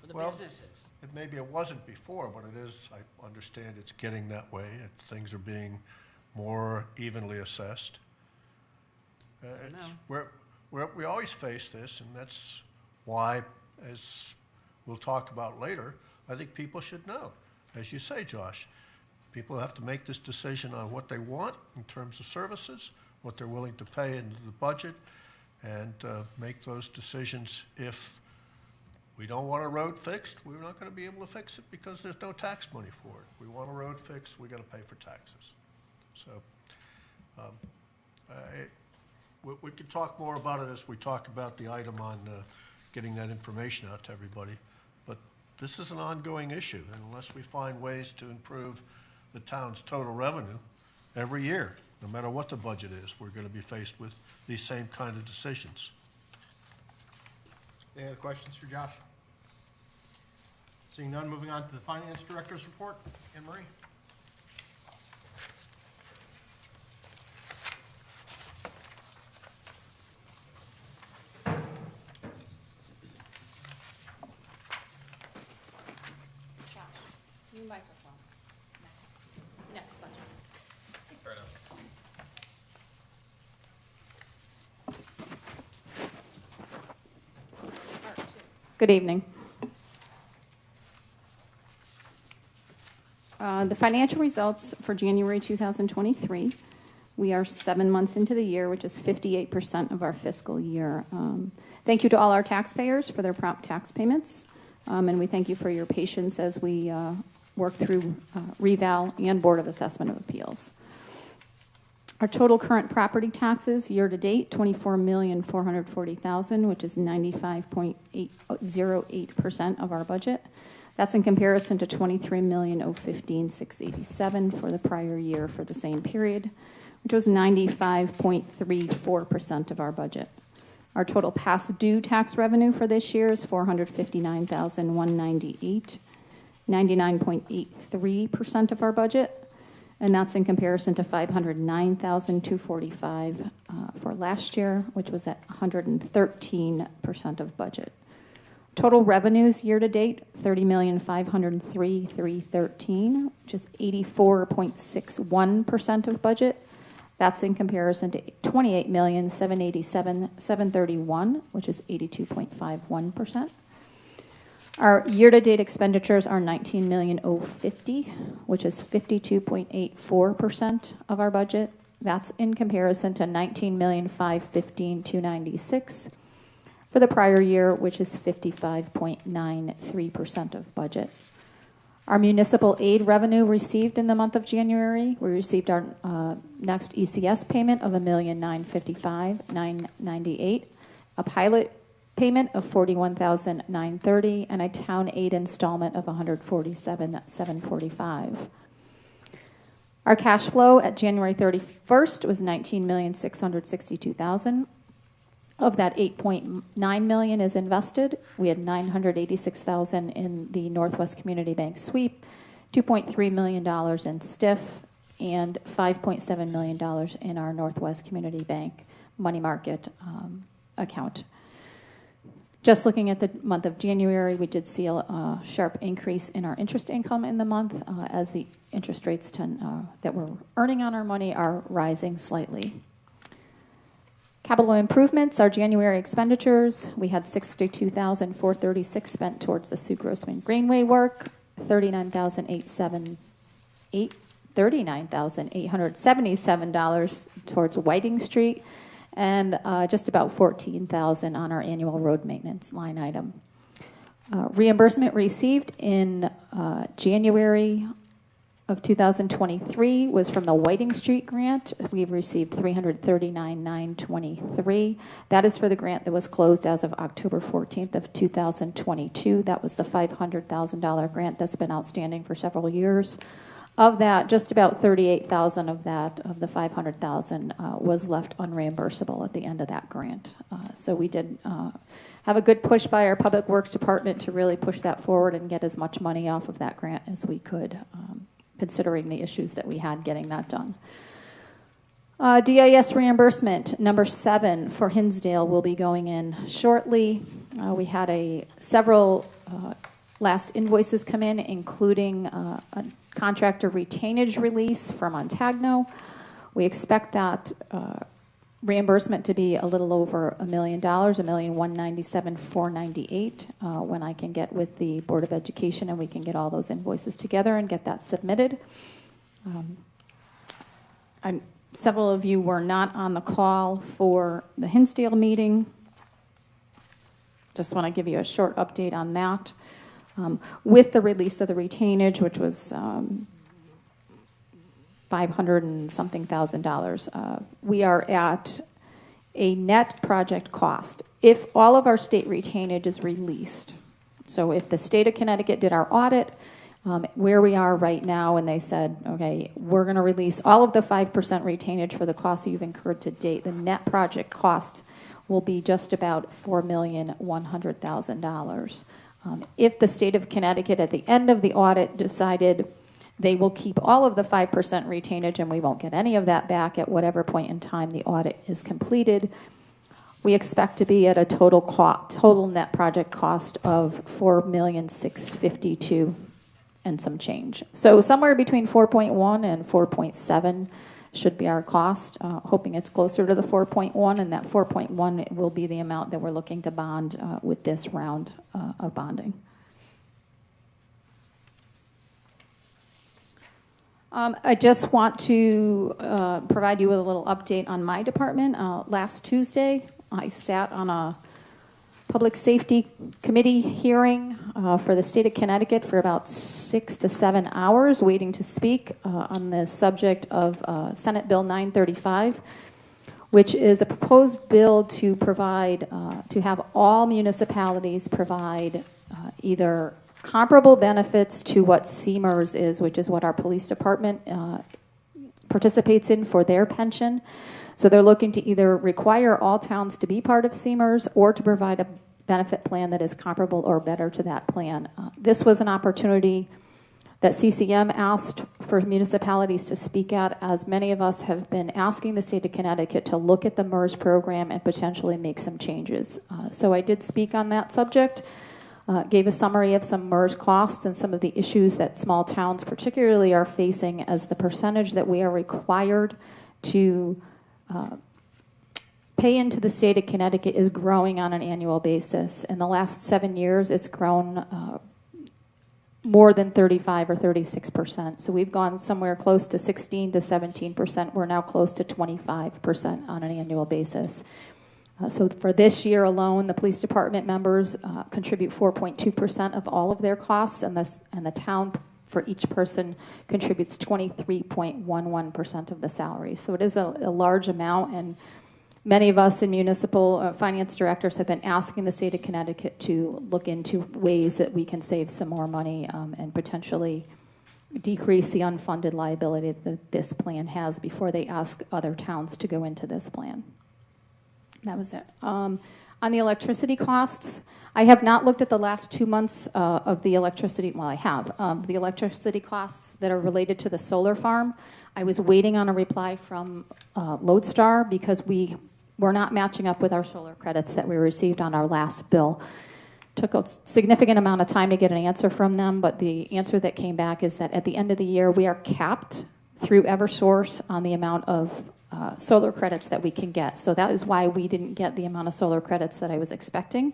[SPEAKER 5] for the
[SPEAKER 11] Well,
[SPEAKER 5] businesses.
[SPEAKER 11] Maybe it wasn't before, but it is, I understand it's getting that way. Things are being more evenly assessed. We always face this, and that's why, as we'll talk about later, I think people should know. As you say, Josh, people have to make this decision on what they want in terms of services, what they're willing to pay into the budget, and make those decisions. If we don't want a road fixed, we're not going to be able to fix it because there's no tax money for it. We want a road fixed, we got to pay for taxes. So we can talk more about it as we talk about the item on getting that information out to everybody. But this is an ongoing issue, and unless we find ways to improve the town's total revenue every year, no matter what the budget is, we're going to be faced with these same kind of decisions.
[SPEAKER 2] Any other questions for Josh? Seeing none, moving on to the Finance Director's report. Anne Marie?
[SPEAKER 3] Josh, new microphone. Next budget.
[SPEAKER 1] Fair enough.
[SPEAKER 12] Good evening. The financial results for January 2023, we are 7 months into the year, which is 58% of our fiscal year. Thank you to all our taxpayers for their prompt tax payments. and we thank you for your patience as we work through reval and Board of Assessment of Appeals. Our total current property taxes year-to-date, $24,440,000, which is 95.808% of our budget. That's in comparison to $23,015,687 for the prior year for the same period, which was 95.34% of our budget. Our total past due tax revenue for this year is $459,198, 99.83% of our budget. And that's in comparison to $509,245 for last year, which was at 113% of budget. Total revenues year-to-date, $30,503,313, which is 84.61% of budget. That's in comparison to $28,787,731, which is 82.51%. Our year-to-date expenditures are $19,050,000, which is 52.84% of our budget. That's in comparison to $19,515,296 for the prior year, which is 55.93% of budget. Our municipal aid revenue received in the month of January, we received our next ECS payment of $1,955,998, a pilot payment of $41,930, and a town aid installment of $147,745. Our cash flow at January 31st was $19,662,000. Of that, $8.9 million is invested. We had $986,000 in the Northwest Community Bank sweep, $2.3 million in STIF, and $5.7 million in our Northwest Community Bank money market account. Just looking at the month of January, we did see a sharp increase in our interest income in the month as the interest rates that we're earning on our money are rising slightly. Capital improvements, our January expenditures, we had $62,436 spent towards the Sue Grossman Greenway work, $39,877 towards Whiting Street, and just about $14,000 on our annual road maintenance line item. Reimbursement received in January of 2023 was from the Whiting Street grant. We've received $339,923. That is for the grant that was closed as of October 14th of 2022. That was the $500,000 grant that's been outstanding for several years. Of that, just about $38,000 of that, of the $500,000, was left unreimbursable at the end of that grant. So we did have a good push by our Public Works Department to really push that forward and get as much money off of that grant as we could, considering the issues that we had getting that done. DIS reimbursement, number 7 for Hinsdale will be going in shortly. We had several last invoices come in, including a contractor retainage release from Montagno. We expect that reimbursement to be a little over $1 million, $1,197,498, when I can get with the Board of Education and we can get all those invoices together and get that submitted. Several of you were not on the call for the Hinsdale meeting. Just want to give you a short update on that. With the release of the retainage, which was $500 and something thousand, we are at a net project cost. If all of our state retainage is released, so if the state of Connecticut did our audit, where we are right now, and they said, okay, we're going to release all of the 5% retainage for the costs you've incurred to date, the net project cost will be just about $4,100,000. If the state of Connecticut at the end of the audit decided they will keep all of the 5% retainage and we won't get any of that back at whatever point in time the audit is completed, we expect to be at a total net project cost of $4,652,000 and some change. So somewhere between 4.1 and 4.7 should be our cost, hoping it's closer to the 4.1, and that 4.1 will be the amount that we're looking to bond with this round of bonding. I just want to provide you with a little update on my department. Last Tuesday, I sat on a Public Safety Committee hearing for the state of Connecticut for about 6 to 7 hours, waiting to speak on the subject of Senate Bill 935, which is a proposed bill to provide, to have all municipalities provide either comparable benefits to what CMERS is, which is what our police department participates in for their pension. So they're looking to either require all towns to be part of CMERS or to provide a benefit plan that is comparable or better to that plan. This was an opportunity that CCM asked for municipalities to speak at, as many of us have been asking the state of Connecticut to look at the MERS program and potentially make some changes. So I did speak on that subject, gave a summary of some MERS costs and some of the issues that small towns particularly are facing, as the percentage that we are required to pay into the state of Connecticut is growing on an annual basis. In the last 7 years, it's grown more than 35 or 36%. So we've gone somewhere close to 16 to 17%. We're now close to 25% on an annual basis. So for this year alone, the police department members contribute 4.2% of all of their costs, and the town for each person contributes 23.11% of the salary. So it is a large amount, and many of us in municipal finance directors have been asking the state of Connecticut to look into ways that we can save some more money and potentially decrease the unfunded liability that this plan has before they ask other towns to go into this plan. That was it. On the electricity costs, I have not looked at the last 2 months of the electricity. Well, I have. The electricity costs that are related to the solar farm. I was waiting on a reply from Lodestar because we were not matching up with our solar credits that we received on our last bill. Took a significant amount of time to get an answer from them, but the answer that came back is that at the end of the year, we are capped through Eversource on the amount of solar credits that we can get. So that is why we didn't get the amount of solar credits that I was expecting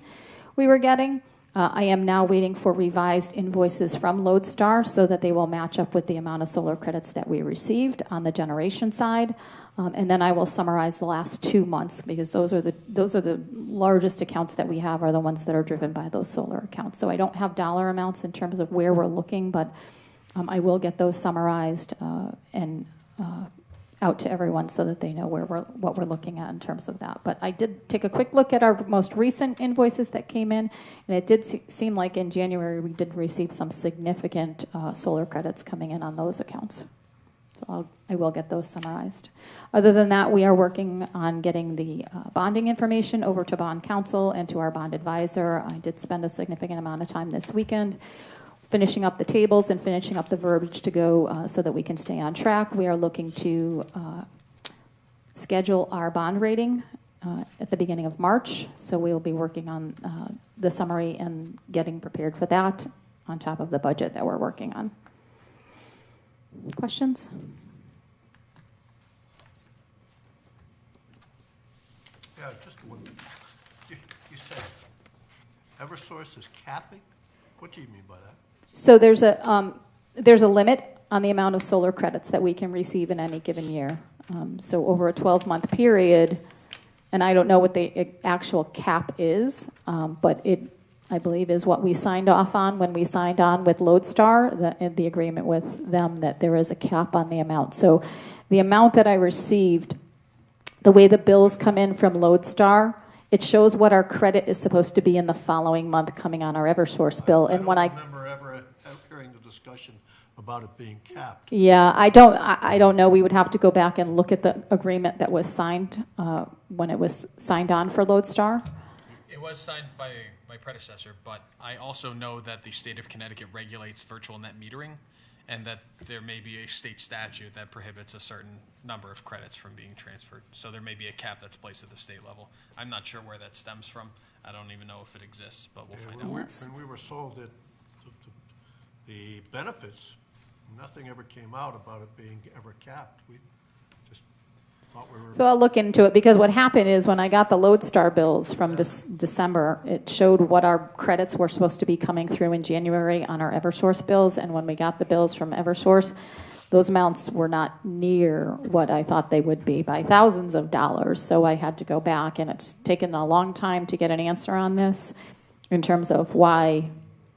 [SPEAKER 12] we were getting. I am now waiting for revised invoices from Lodestar so that they will match up with the amount of solar credits that we received on the generation side. And then I will summarize the last 2 months, because those are the largest accounts that we have, are the ones that are driven by those solar accounts. So I don't have dollar amounts in terms of where we're looking, but I will get those summarized and out to everyone so that they know what we're looking at in terms of that. But I did take a quick look at our most recent invoices that came in, and it did seem like in January we did receive some significant solar credits coming in on those accounts. So I will get those summarized. Other than that, we are working on getting the bonding information over to bond counsel and to our bond advisor. I did spend a significant amount of time this weekend finishing up the tables and finishing up the verbiage to go so that we can stay on track. We are looking to schedule our bond rating at the beginning of March, so we will be working on the summary and getting prepared for that on top of the budget that we're working on. Questions?
[SPEAKER 11] Yeah, just one. You said Eversource is capping? What do you mean by that?
[SPEAKER 12] So there's a limit on the amount of solar credits that we can receive in any given year. So over a 12-month period, and I don't know what the actual cap is, but it, I believe, is what we signed off on when we signed on with Lodestar, the agreement with them, that there is a cap on the amount. So the amount that I received, the way the bills come in from Lodestar, it shows what our credit is supposed to be in the following month coming on our Eversource bill. And when I
[SPEAKER 11] remember ever hearing the discussion about it being capped.
[SPEAKER 12] Yeah, I don't know. We would have to go back and look at the agreement that was signed when it was signed on for Lodestar.
[SPEAKER 1] It was signed by my predecessor, but I also know that the state of Connecticut regulates virtual net metering, and that there may be a state statute that prohibits a certain number of credits from being transferred. So there may be a cap that's placed at the state level. I'm not sure where that stems from. I don't even know if it exists, but we'll find out.
[SPEAKER 12] Yes.
[SPEAKER 11] When we were sold it, the benefits, nothing ever came out about it being ever capped. We just thought we were.
[SPEAKER 12] So I'll look into it, because what happened is when I got the Lodestar bills from December, it showed what our credits were supposed to be coming through in January on our Eversource bills, and when we got the bills from Eversource, those amounts were not near what I thought they would be by thousands of dollars. So I had to go back, and it's taken a long time to get an answer on this in terms of why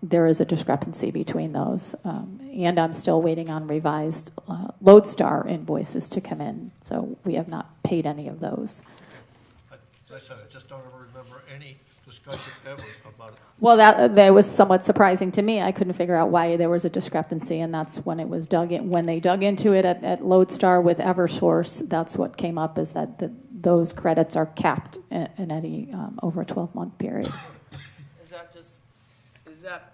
[SPEAKER 12] there is a discrepancy between those. And I'm still waiting on revised Lodestar invoices to come in. So we have not paid any of those.
[SPEAKER 4] As I said, I just don't ever remember any discussion ever about it.
[SPEAKER 12] Well, that was somewhat surprising to me. I couldn't figure out why there was a discrepancy, and that's when it was dug in. When they dug into it at Lodestar with Eversource, that's what came up, is that those credits are capped in any over a 12-month period.
[SPEAKER 6] Is that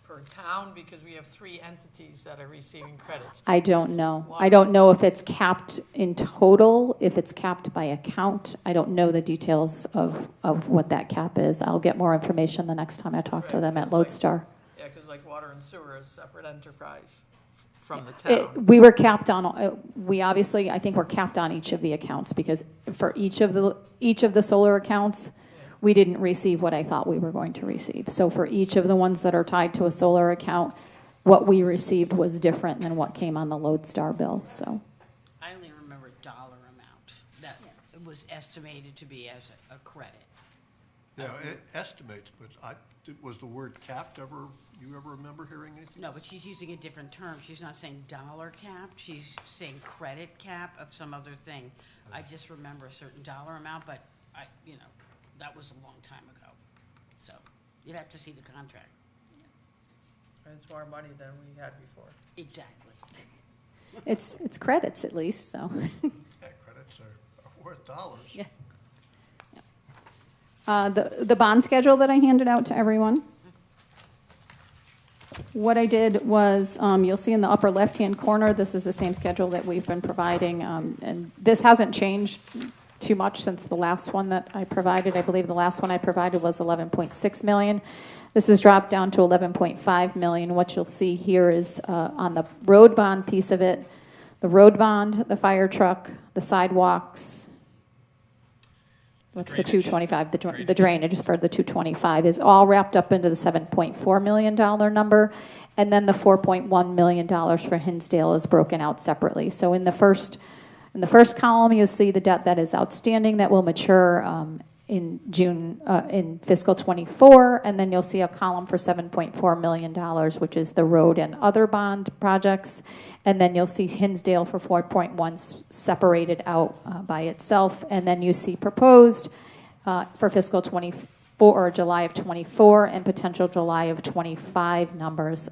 [SPEAKER 6] per town? Because we have 3 entities that are receiving credits.
[SPEAKER 12] I don't know. I don't know if it's capped in total, if it's capped by account. I don't know the details of what that cap is. I'll get more information the next time I talk to them at Lodestar.
[SPEAKER 6] Yeah, because like water and sewer is a separate enterprise from the town.
[SPEAKER 12] We were capped on, we obviously, I think we're capped on each of the accounts, because for each of the solar accounts, we didn't receive what I thought we were going to receive. So for each of the ones that are tied to a solar account, what we received was different than what came on the Lodestar bill, so.
[SPEAKER 5] I only remember dollar amount that was estimated to be as a credit.
[SPEAKER 4] Yeah, it estimates, but was the word capped you ever remember hearing anything?
[SPEAKER 5] No, but she's using a different term. She's not saying dollar cap. She's saying credit cap of some other thing. I just remember a certain dollar amount, but that was a long time ago. So you'd have to see the contract.
[SPEAKER 6] And it's more money than we had before.
[SPEAKER 5] Exactly.
[SPEAKER 12] It's credits at least, so.
[SPEAKER 4] Yeah, credits are worth dollars.
[SPEAKER 12] Yeah. The bond schedule that I handed out to everyone. What I did was, you'll see in the upper left-hand corner, this is the same schedule that we've been providing, and this hasn't changed too much since the last one that I provided. I believe the last one I provided was 11.6 million. This has dropped down to 11.5 million. What you'll see here is on the road bond piece of it, the road bond, the fire truck, the sidewalks. What's the 225? The drainage for the 225 is all wrapped up into the $7.4 million number. And then the $4.1 million for Hinsdale is broken out separately. So in the first column, you'll see the debt that is outstanding that will mature in June, in fiscal 24, and then you'll see a column for $7.4 million, which is the road and other bond projects, and then you'll see Hinsdale for 4.1 separated out by itself, and then you see proposed for fiscal 24 or July of 24 and potential July of 25 numbers,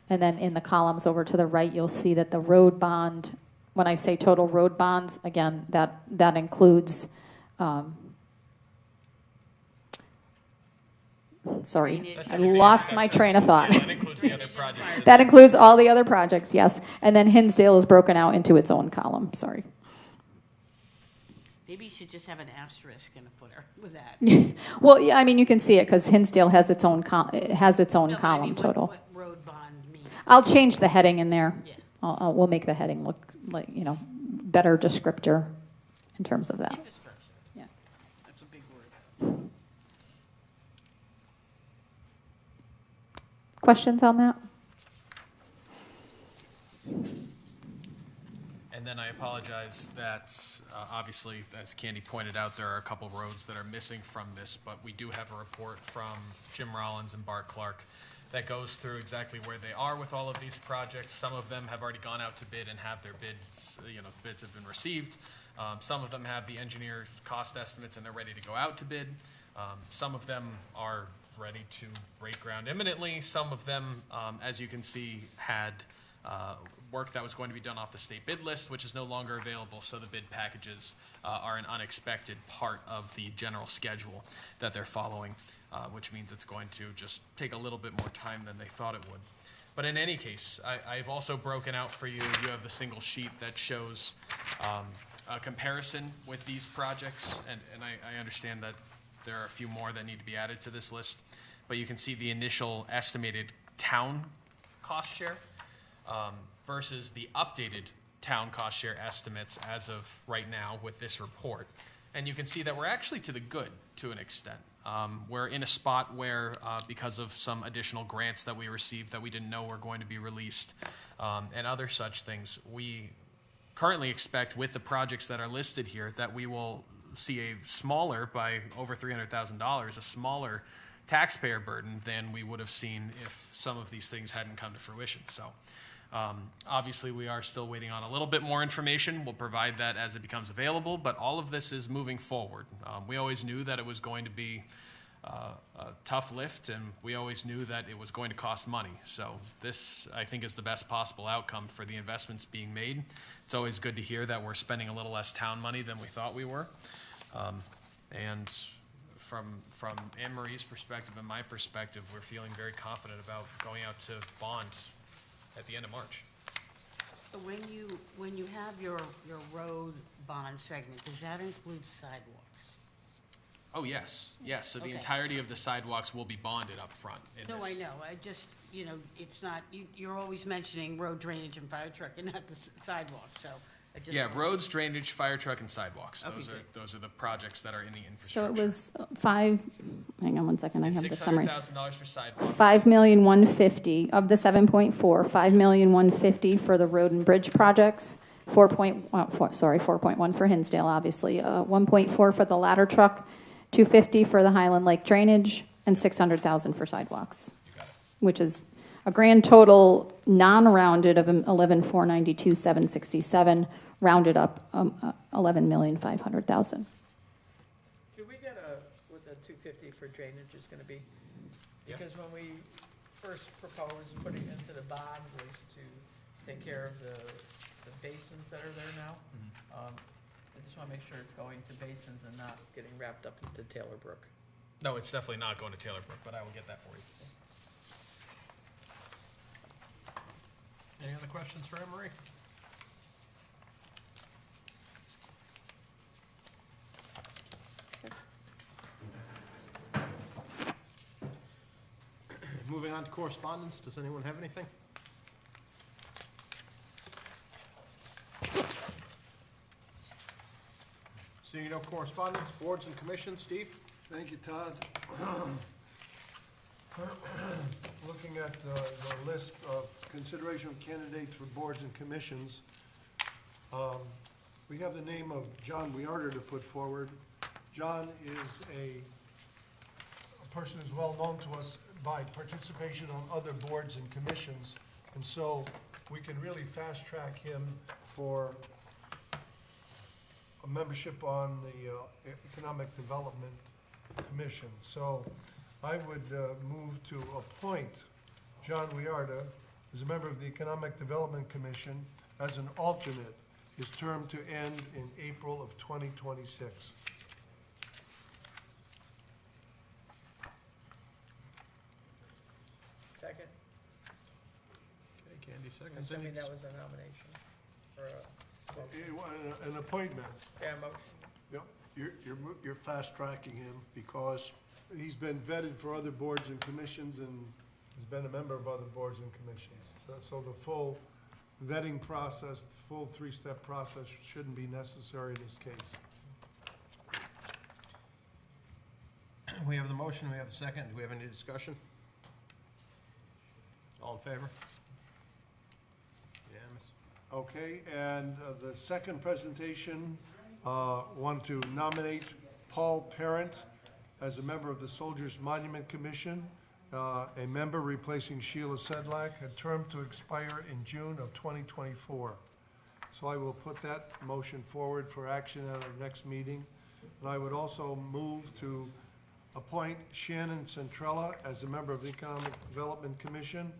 [SPEAKER 12] and then in the columns over to the right, you'll see that the road bond. When I say total road bonds, again, that includes, sorry, I lost my train of thought.
[SPEAKER 1] That includes the other projects.
[SPEAKER 12] That includes all the other projects, yes. And then Hinsdale is broken out into its own column, sorry.
[SPEAKER 5] Maybe you should just have an asterisk and a footer with that.
[SPEAKER 12] Well, yeah, I mean, you can see it because Hinsdale has its own column total.
[SPEAKER 5] What road bond means.
[SPEAKER 12] I'll change the heading in there.
[SPEAKER 5] Yeah.
[SPEAKER 12] We'll make the heading look like, better descriptor in terms of that.
[SPEAKER 5] Infrastructure.
[SPEAKER 12] Yeah.
[SPEAKER 5] That's a big word.
[SPEAKER 12] Questions on that?
[SPEAKER 1] And then I apologize that, obviously, as Candy pointed out, there are a couple roads that are missing from this, but we do have a report from Jim Rollins and Bart Clark that goes through exactly where they are with all of these projects. Some of them have already gone out to bid and have their bids, bids have been received. Some of them have the engineer's cost estimates and they're ready to go out to bid. Some of them are ready to break ground imminently. Some of them, as you can see, had work that was going to be done off the state bid list, which is no longer available, so the bid packages are an unexpected part of the general schedule that they're following, which means it's going to just take a little bit more time than they thought it would. But in any case, I've also broken out for you, you have the single sheet that shows a comparison with these projects, and I understand that there are a few more that need to be added to this list, but you can see the initial estimated town cost share versus the updated town cost share estimates as of right now with this report. And you can see that we're actually to the good to an extent. We're in a spot where, because of some additional grants that we received that we didn't know were going to be released, and other such things, we currently expect with the projects that are listed here that we will see a smaller, by over $300,000, a smaller taxpayer burden than we would have seen if some of these things hadn't come to fruition. So obviously we are still waiting on a little bit more information. We'll provide that as it becomes available, but all of this is moving forward. We always knew that it was going to be a tough lift, and we always knew that it was going to cost money. So this, I think, is the best possible outcome for the investments being made. It's always good to hear that we're spending a little less town money than we thought we were. And from Anne Marie's perspective and my perspective, we're feeling very confident about going out to bond at the end of March.
[SPEAKER 5] So when you have your road bond segment, does that include sidewalks?
[SPEAKER 1] Oh, yes, yes. So the
[SPEAKER 5] Okay.
[SPEAKER 1] entirety of the sidewalks will be bonded up front in
[SPEAKER 5] No,
[SPEAKER 1] this.
[SPEAKER 5] I know, I just, it's not, you're always mentioning road drainage and fire truck and not the sidewalk, so I just.
[SPEAKER 1] Yeah, roads, drainage, fire truck, and sidewalks.
[SPEAKER 5] Okay,
[SPEAKER 1] Those are the projects that are in the
[SPEAKER 12] So
[SPEAKER 1] infrastructure.
[SPEAKER 12] it was hang on one second, I have the summary.
[SPEAKER 1] $600,000 for sidewalks.
[SPEAKER 12] 5,150,000 of the 7.4, 5,150,000 for the road and bridge projects, 4.1 for Hinsdale, obviously, 1.4 for the ladder truck, 250 for the Highland Lake drainage, and 600,000 for sidewalks, which is a grand total non-rounded of 11,492,767, rounded up 11,500,000.
[SPEAKER 6] Should we get what the 250 for drainage is gonna be?
[SPEAKER 1] Yeah.
[SPEAKER 6] Because when we first proposed putting into the bond was to take care of the basins that are there now. I just wanna make sure it's going to basins and not getting wrapped up into Taylor Brook.
[SPEAKER 1] No, it's definitely not going to Taylor Brook, but I will get that for you.
[SPEAKER 2] Any other questions for Anne Marie? Moving on to correspondence, does anyone have anything? Seeing no correspondence, boards and commissions, Steve?
[SPEAKER 11] Thank you, Todd. Looking at the list of consideration of candidates for boards and commissions, we have the name of John Wearter to put forward. John is a person who's well known to us by participation on other boards and commissions, and so we can really fast-track him for a membership on the Economic Development Commission. So I would move to appoint John Wearta as a member of the Economic Development Commission as an alternate, his term to end in April of 2026.
[SPEAKER 6] Second,
[SPEAKER 2] Okay, Candy seconds.
[SPEAKER 6] assuming that was a nomination or
[SPEAKER 11] An appointment.
[SPEAKER 6] motion.
[SPEAKER 4] Yep, you're fast-tracking him because
[SPEAKER 11] He's been vetted for other boards and commissions and has been a member of other boards and commissions. So the full vetting process, the full three-step process shouldn't be necessary in this case.
[SPEAKER 2] We have the motion, we have the second. Do we have any discussion? All in favor? Unanimous.
[SPEAKER 11] Okay, and the second presentation, want to nominate Paul Parent as a member of the Soldiers Monument Commission, a member replacing Sheila Sedlak, a term to expire in June of 2024. So I will put that motion forward for action at our next meeting. And I would also move to appoint Shannon Centrella as a member of the Economic Development Commission,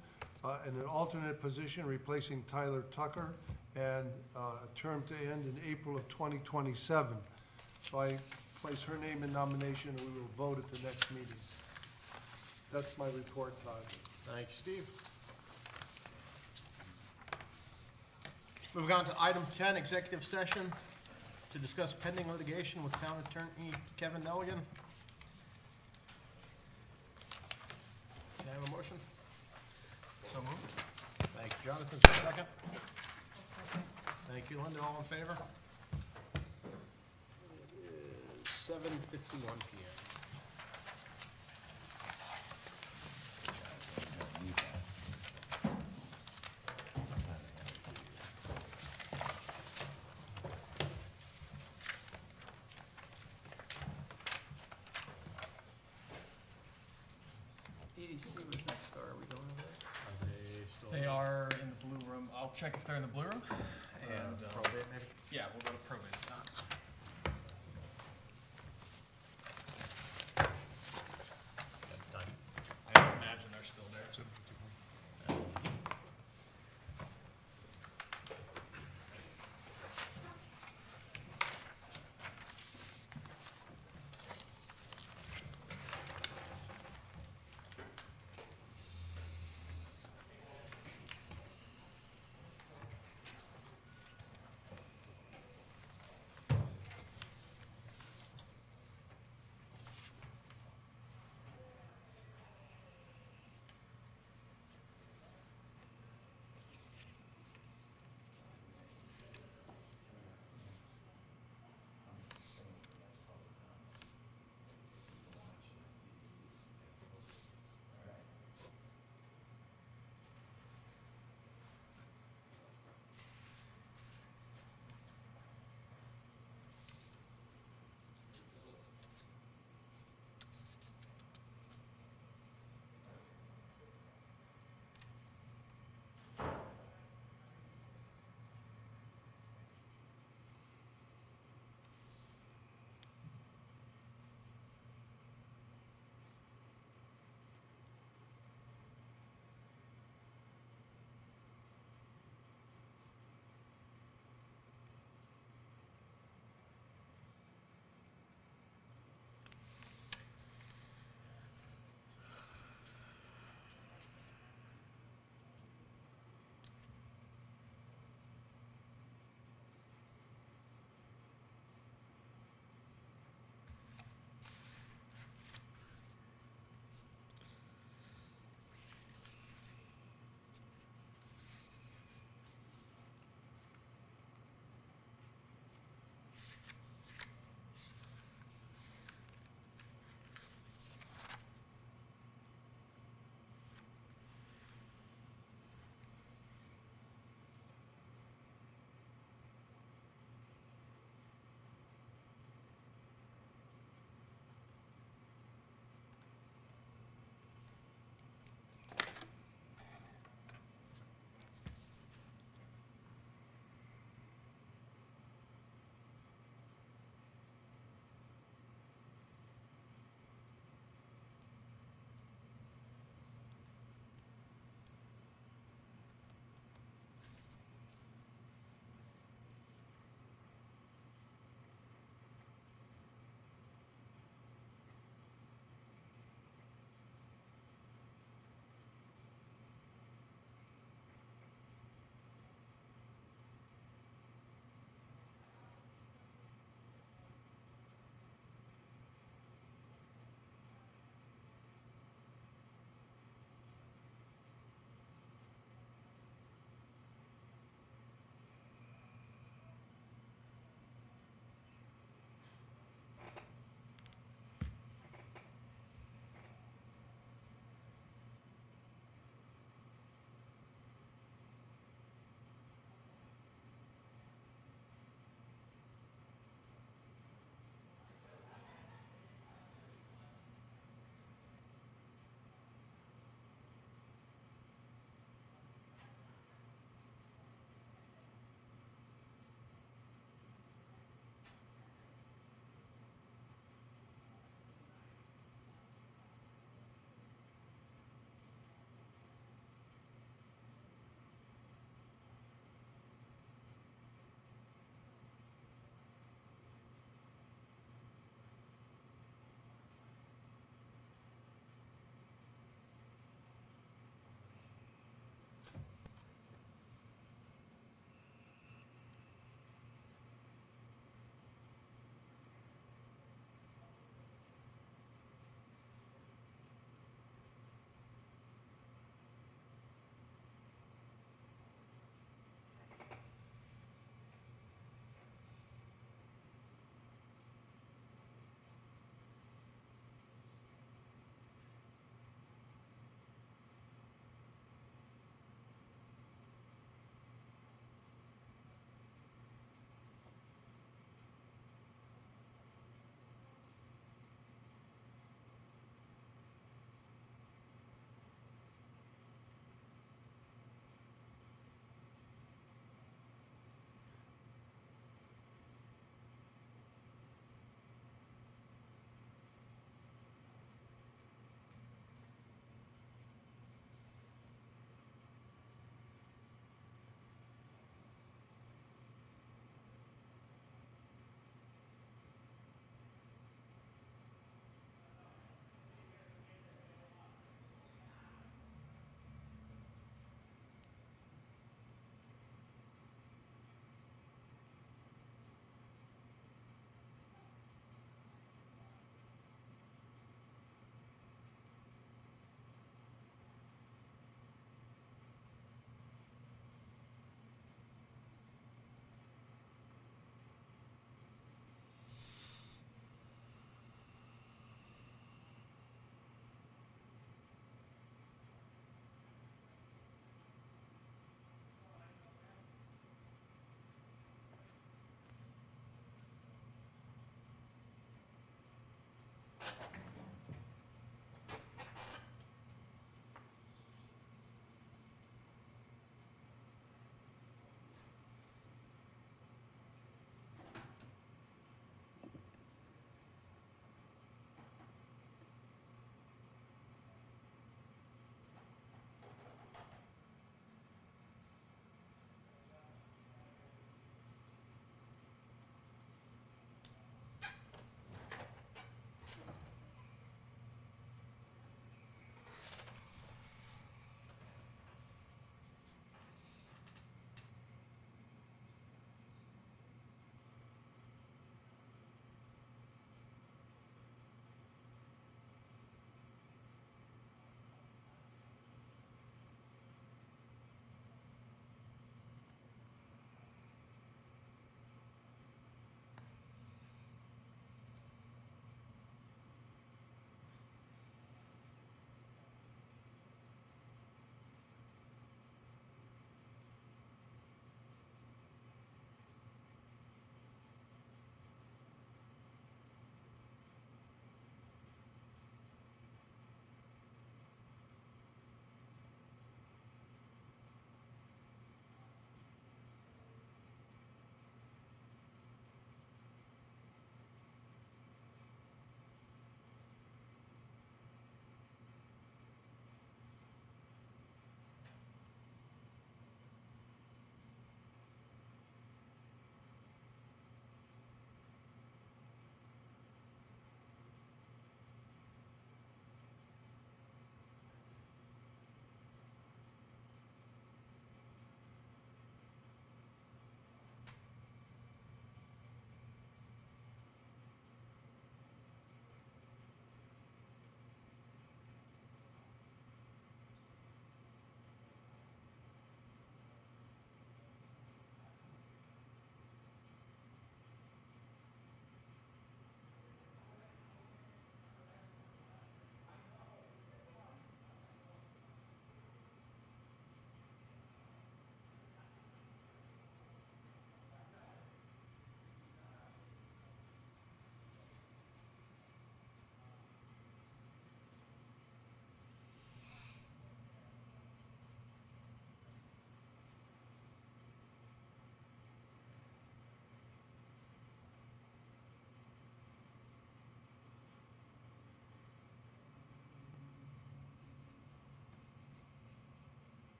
[SPEAKER 11] in an alternate position replacing Tyler Tucker, and a term to end in April of 2027. So I place her name in nomination, and we will vote at the next meeting. That's my report, Todd.
[SPEAKER 2] Thank you, Steve. Moving on to item 10, executive session to discuss pending litigation with Town Attorney Kevin Nelligan. Can I have a motion?
[SPEAKER 1] So moved.
[SPEAKER 2] Thank you, Jonathan. Is there a second? Thank you, Linda. All in favor? 7:51 PM.
[SPEAKER 6] EDC was next door, are we going over there?
[SPEAKER 2] Are they still?
[SPEAKER 1] They are in the blue room. I'll check if they're in the blue room. And,
[SPEAKER 2] Probate maybe?
[SPEAKER 1] yeah, we'll go to probate.
[SPEAKER 2] Time.
[SPEAKER 1] I imagine they're still there.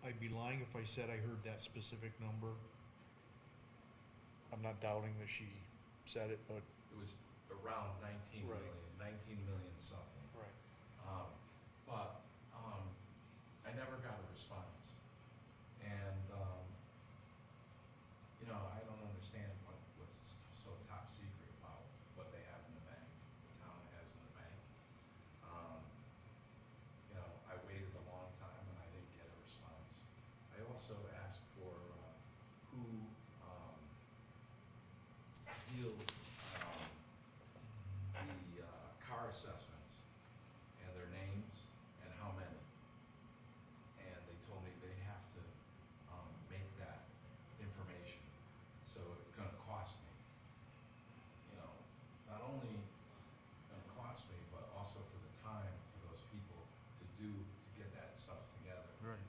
[SPEAKER 7] I'd be lying if I said I heard that specific number. I'm not doubting that she said it, but.
[SPEAKER 8] It was around 19
[SPEAKER 7] Right.
[SPEAKER 8] million, 19 million something.
[SPEAKER 7] Right.
[SPEAKER 8] But I never got a response. And, you know, I don't understand what's so top secret about what they have in the bank, the town has in the bank. You know, I waited a long time and I didn't get a response. I also asked for who deals the car assessments and their names and how many. And they told me they have to make that information, so it's gonna cost me. You know, not only gonna cost me, but also for the time for those people to get that stuff together.
[SPEAKER 7] Right.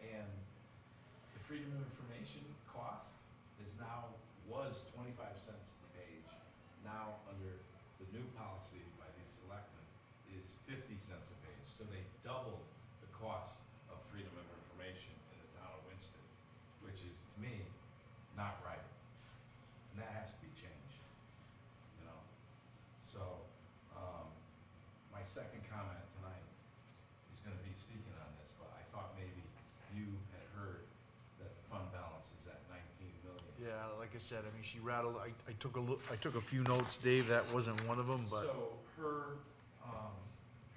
[SPEAKER 8] And the Freedom of Information cost was 25 cents a page. Now, under the new policy by the selectmen, is 50 cents a page. So they doubled the cost of Freedom of Information in the town of Winston, which is, to me, not right. And that has to be changed, you know? So, my second comment tonight is gonna be speaking on this, but I thought maybe you had heard that the fund balance is at 19 million.
[SPEAKER 7] Yeah, like I said, I mean, she rattled, I took a few notes, Dave, that wasn't one of them, but.
[SPEAKER 8] So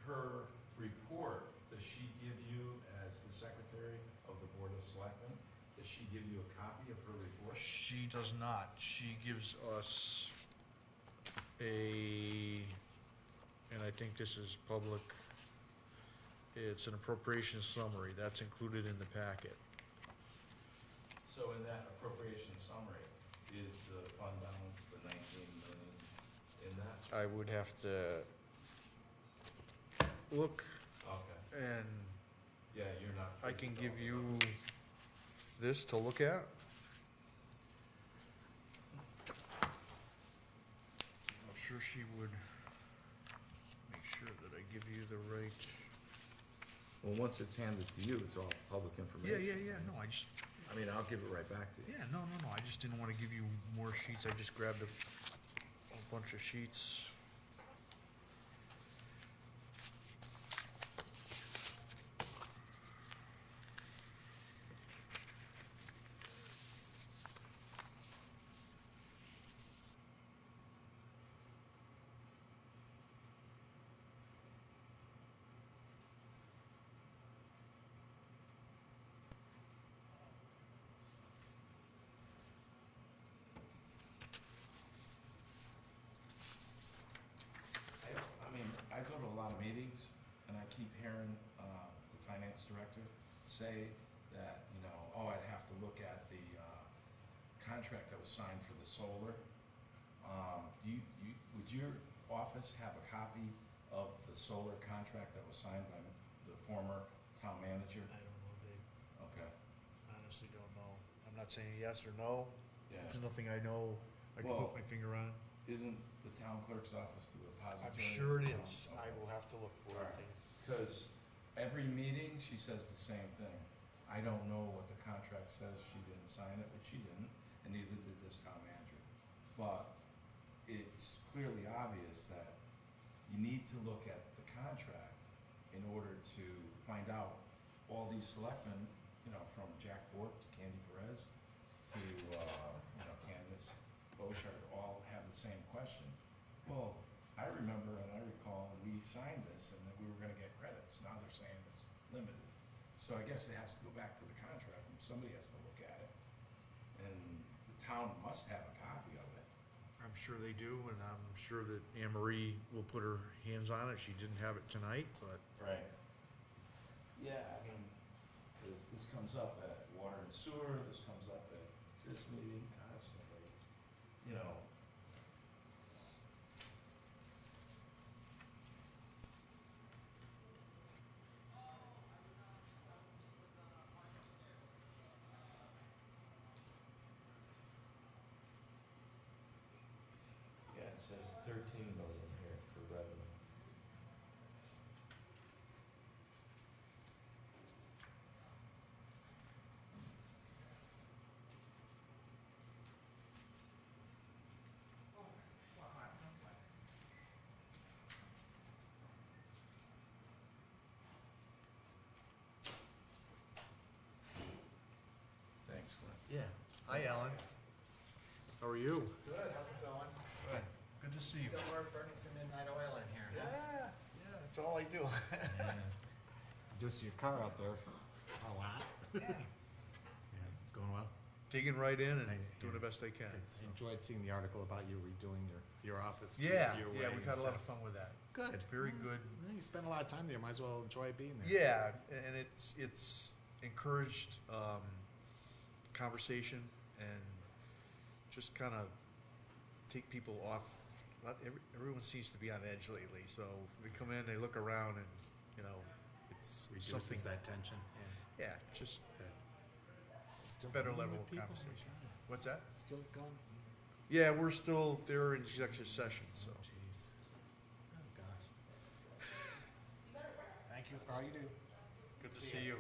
[SPEAKER 8] her report, does she give you as the secretary of the Board of Selectmen, does she give you a copy of her report?
[SPEAKER 7] She does not. She gives us and I think this is public, it's an appropriation summary, that's included in the packet.
[SPEAKER 8] So in that appropriation summary, is the fund balance the 19 million in that?
[SPEAKER 7] I would have to look,
[SPEAKER 8] Okay,
[SPEAKER 7] and
[SPEAKER 8] yeah, you're not.
[SPEAKER 7] I can give you this to look at. I'm sure she would make sure that I give you the right.
[SPEAKER 8] Well, once it's handed to you, it's all public information.
[SPEAKER 7] Yeah, no,
[SPEAKER 8] I mean, I'll give it right back to you.
[SPEAKER 7] yeah, no, I just didn't wanna give you more sheets, I just grabbed a bunch of sheets.
[SPEAKER 8] I mean, I go to a lot of meetings, and I keep hearing the finance director say that, you know, oh, I'd have to look at the contract that was signed for the solar. Would your office have a copy of the solar contract that was signed by the former town manager?
[SPEAKER 7] I don't know, Dave,
[SPEAKER 8] Okay,
[SPEAKER 7] honestly don't know, I'm not saying yes or no,
[SPEAKER 8] yeah.
[SPEAKER 7] it's nothing I know I can
[SPEAKER 8] Well-
[SPEAKER 7] put my finger on.
[SPEAKER 8] Isn't the town clerk's office the repository?
[SPEAKER 7] I'm sure it
[SPEAKER 8] of the
[SPEAKER 7] is,
[SPEAKER 8] town?
[SPEAKER 7] I will have to look for it.
[SPEAKER 8] Alright. Because every meeting, she says the same thing. I don't know what the contract says, she didn't sign it, but she didn't, and neither did this town manager. But it's clearly obvious that you need to look at the contract in order to find out all these selectmen, you know, from Jack Bork to Candy Perez to, you know, Candace Boshart, all have the same question. Well, I remember and I recall we signed this and that we were gonna get credits. Now they're saying it's limited. So I guess it has to go back to the contract and somebody has to look at it. And the town must have a copy of it.
[SPEAKER 7] I'm sure they do, and I'm sure that Anne Marie will put her hands on it, she didn't have it tonight, but.
[SPEAKER 8] Right. Yeah, I mean, this comes up at water and sewer, this comes up at this meeting constantly, you know. Yeah, it says 13 million here for revenue.
[SPEAKER 2] Yeah. Hi, Alan. How are you?
[SPEAKER 13] Good, how's it going?
[SPEAKER 2] Good. Good to see you.
[SPEAKER 13] Still burning some midnight oil in here, huh?
[SPEAKER 2] Yeah, that's all I do.
[SPEAKER 13] Do see your car out there. A lot. Yeah, it's going well.
[SPEAKER 2] Digging right in and
[SPEAKER 13] I-
[SPEAKER 2] doing the
[SPEAKER 13] yeah.
[SPEAKER 2] best I can.
[SPEAKER 13] I enjoyed seeing the article about you redoing your office.
[SPEAKER 2] Yeah,
[SPEAKER 13] your
[SPEAKER 2] yeah,
[SPEAKER 13] way
[SPEAKER 2] we've
[SPEAKER 13] and
[SPEAKER 2] had a lot of
[SPEAKER 13] stuff.
[SPEAKER 2] fun with that.
[SPEAKER 13] Good.
[SPEAKER 2] Very good.
[SPEAKER 13] Well, you spend a lot of time there, might as well enjoy being there.
[SPEAKER 2] Yeah, and it's encouraged conversation and just kind of take people off. Everyone seems to be on edge lately, so they come in, they look around, and it's
[SPEAKER 13] Reduces
[SPEAKER 2] something
[SPEAKER 13] that tension.
[SPEAKER 2] Yeah, just
[SPEAKER 13] Still
[SPEAKER 2] better
[SPEAKER 13] going
[SPEAKER 2] level
[SPEAKER 13] with
[SPEAKER 2] of
[SPEAKER 13] people?
[SPEAKER 2] conversation. What's that?
[SPEAKER 13] Still going?
[SPEAKER 2] Yeah, we're still there in executive session, so.
[SPEAKER 13] Oh, jeez. Oh, gosh. Thank you for all you do.
[SPEAKER 2] Good to see you.